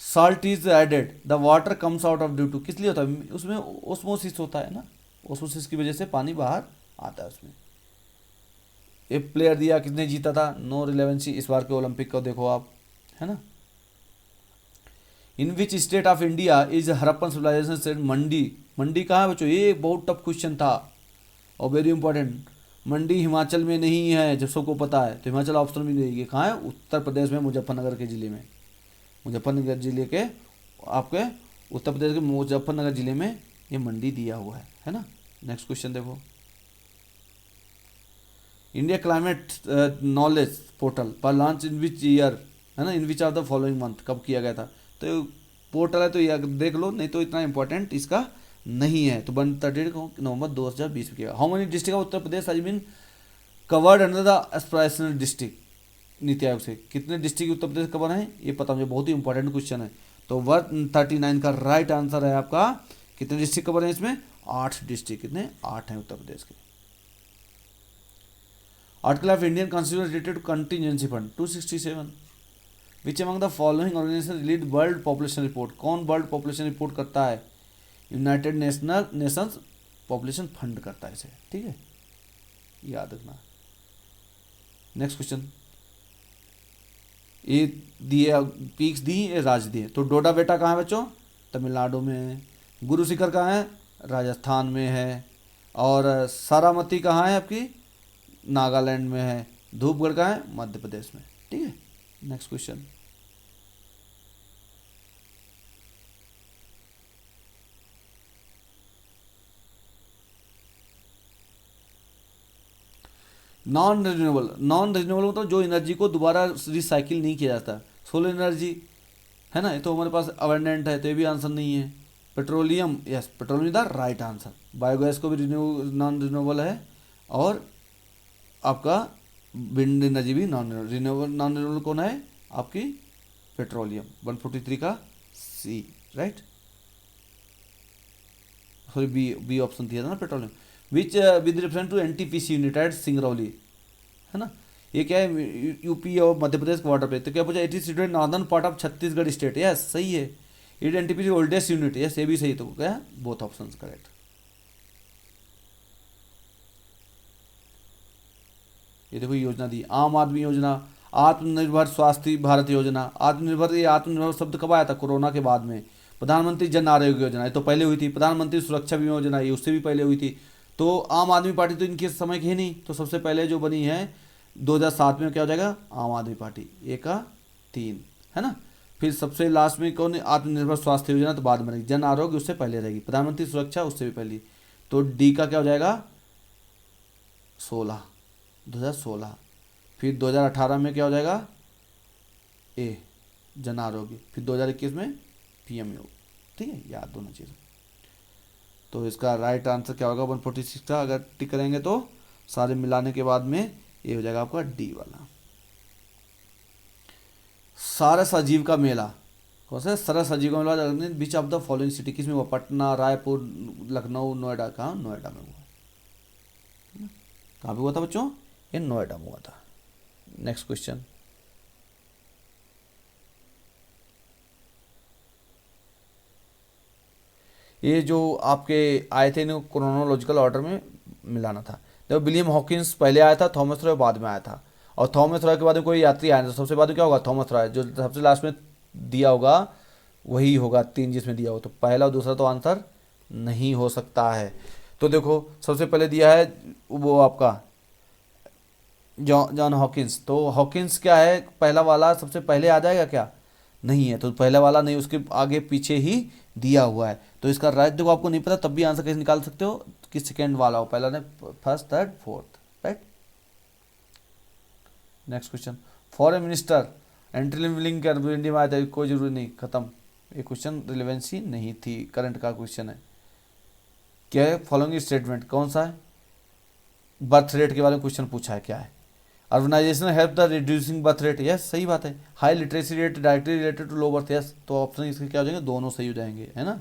salt is added, the water comes out of due to, किस लिए होता है, उसमें ओस्मोसिस होता है ना, ओस्मोसिस की वजह से पानी बाहर आता है उसमें। एक प्लेयर दिया, किसने जीता था, नो रिलेवेंसी, इस बार के ओलंपिक को देखो आप, है ना। In which state of India is Harappan civilization set, Mandi, Mandi कहाँ है बच्चों, ये बहुत टफ क्वेश्चन था और वेरी इंपॉर्टेंट। मंडी हिमाचल में नहीं है, जब सबको पता है, तो हिमाचल ऑप्शन भी नहीं है, कहाँ है, उत्तर प्रदेश में, मुजफ्फरनगर के ज़िले में, मुजफ्फरनगर ज़िले के आपके उत्तर प्रदेश के मुजफ्फरनगर ज़िले में ये मंडी दिया हुआ है ना। नेक्स्ट क्वेश्चन देखो, इंडिया क्लाइमेट नॉलेज पोर्टल पर लॉन्च इन विच ईयर, है ना, in which of the following month, कब किया गया था, तो पोर्टल है तो ये देख लो, नहीं तो इतना इंपॉर्टेंट इसका नहीं है। तो 31 नवंबर 2020 में किया। How many district of Uttar Pradesh has been covered under the aspirational district, NITI Aayog से कितने डिस्ट्रिक्ट उत्तर प्रदेश कवर हैं, ये पता मुझे, बहुत ही इंपॉर्टेंट क्वेश्चन है। तो 139 का राइट आंसर है आपका, कितने डिस्ट्रिक्ट कवर हैं इसमें, 8 डिस्ट्रिक्ट, कितने, 8 हैं उत्तर प्रदेश के। Article of Indian constitution related to contingency fund 267, which among the following organisation release world population report, कौन वर्ल्ड पॉपुलेशन रिपोर्ट करता है, यूनाइटेड नेशंस पॉपुलेशन फंड करता है इसे। ठीक है, याद रखना। नेक्स्ट क्वेश्चन, ये दिए पीक्स दी, ये राज दिए, तो डोडा बेटा कहाँ है बच्चों, तमिलनाडु में है। गुरु शिखर कहाँ है, राजस्थान में है। और सारामती कहाँ है आपकी, नागालैंड में है। धूपगढ़ कहाँ है, मध्य प्रदेश में। ठीक है, next question, non renewable, non renewable मतलब जो एनर्जी को दोबारा रिसाइकिल नहीं किया जाता, सोलर एनर्जी है ना, ये तो हमारे पास अवेंडेंट है, तो ये भी आंसर नहीं है। Petroleum, yes petroleum is the right answer. Biogas को भी नॉन रिन्यूएबल है, और आपका विंड एनर्जी भी नॉन रिन्यूएबल। नॉन रिन्यूएबल कौन है आपकी, पेट्रोलियम, 143 का C, right, sorry B, B option दिया था ना, petroleum. Which with reference to NTPC unit at Singrauli, है ना, ये क्या है, यूपी और मध्य प्रदेश के बॉर्डर पे। तो क्या पूछा, it is situated northern part of Chhattisgarh state, yes सही है। It NTPC oldest unit, yes ये भी सही, तो क्या है, बोथ ऑप्शंस करेक्ट। ये देखो योजना दी, आम आदमी योजना, आत्मनिर्भर स्वास्थ्य भारत योजना। आत्मनिर्भर, ये आत्मनिर्भर शब्द कब आया था, कोरोना के बाद में। प्रधानमंत्री जन आरोग्य योजना, ये तो पहले हुई थी। प्रधानमंत्री सुरक्षा बीमा योजना, ये उससे भी पहले हुई थी। तो आम आदमी पार्टी तो इनके समय की है नहीं, तो सबसे पहले जो बनी है 2007 में, क्या हो जाएगा, आम आदमी पार्टी, एक का 3, है ना। फिर सबसे लास्ट में कौन, आत्मनिर्भर स्वास्थ्य योजना, तो बाद में बनेगी। जन आरोग्य उससे पहले रहेगी, प्रधानमंत्री सुरक्षा उससे भी पहले। तो डी का क्या हो जाएगा, 16, 2016। फिर 2018 में क्या हो जाएगा, ए जन आरोग्य। फिर 2021 में पीएमयू। ठीक है, याद होना चाहिए। तो इसका राइट आंसर क्या होगा, 146 का, अगर टिक करेंगे तो सारे मिलाने के बाद में ये हो जाएगा आपका डी वाला। सारस अजीव का मेला कौन सा है, सरस अजीव का मेला बीच ऑफ द फॉलोइंग सिटी, किसमें हुआ, पटना, रायपुर, लखनऊ, नोएडा। कहाँ, नोएडा में हुआ। कहाँ पे हुआ था बच्चों, ये नोएडा में हुआ था। नेक्स्ट क्वेश्चन, ये जो आपके आए थे इनको क्रोनोलॉजिकल ऑर्डर में मिलाना था। जब विलियम हॉकिंस पहले आया था, थॉमस रॉय बाद में आया था, और थॉमस रॉय के बाद में कोई यात्री आया था, सबसे बाद में क्या होगा, थॉमस रॉय, जो सबसे लास्ट में दिया होगा वही होगा 3 जिसमें दिया हो, तो पहला और दूसरा तो आंसर नहीं हो सकता है। तो देखो सबसे पहले दिया है वो आपका जॉन जॉन हॉकिंस, तो हॉकिंस क्या है, पहला वाला सबसे पहले आ जाएगा क्या, नहीं है, तो पहला वाला नहीं, उसके आगे पीछे ही दिया हुआ है। तो इसका राइट देखो, आपको नहीं पता तब भी आंसर कैसे निकाल सकते हो कि सेकेंड वाला हो, पहला ने first third fourth, right. Next question, foreign minister Antony Blinken कर इंडिया में आया था, कोई जरूरी नहीं, खत्म, ये क्वेश्चन रिलेवेंसी नहीं थी, करंट का क्वेश्चन है। क्या है फॉलोइंग स्टेटमेंट, कौन सा है, बर्थ रेट के बारे में क्वेश्चन पूछा है, क्या है, urbanisation help the reducing birth rate, yes सही बात है। High literacy rate directly related to low birth, yes, तो ऑप्शन इसके क्या हो जाएंगे, दोनों सही हो जाएंगे, है ना,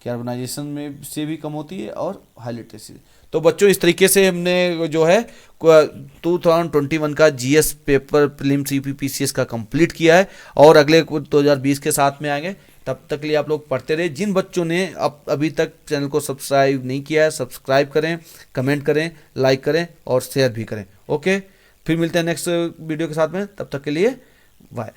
कि अर्बनाइजेशन में से भी कम होती है और हाई लिटरेसी। तो बच्चों इस तरीके से हमने जो है 2021 का जीएस पेपर प्रीलिम्स यूपीपीसीएस का कंप्लीट किया है, और अगले 2020 के साथ में आएंगे। तब तक के लिए आप लोग पढ़ते रहे। जिन बच्चों ने अब अभी तक चैनल को सब्सक्राइब नहीं किया है, सब्सक्राइब करें, कमेंट करें, लाइक करें और शेयर भी करें। ओके, फिर मिलते हैं नेक्स्ट वीडियो के साथ में, तब तक के लिए बाय।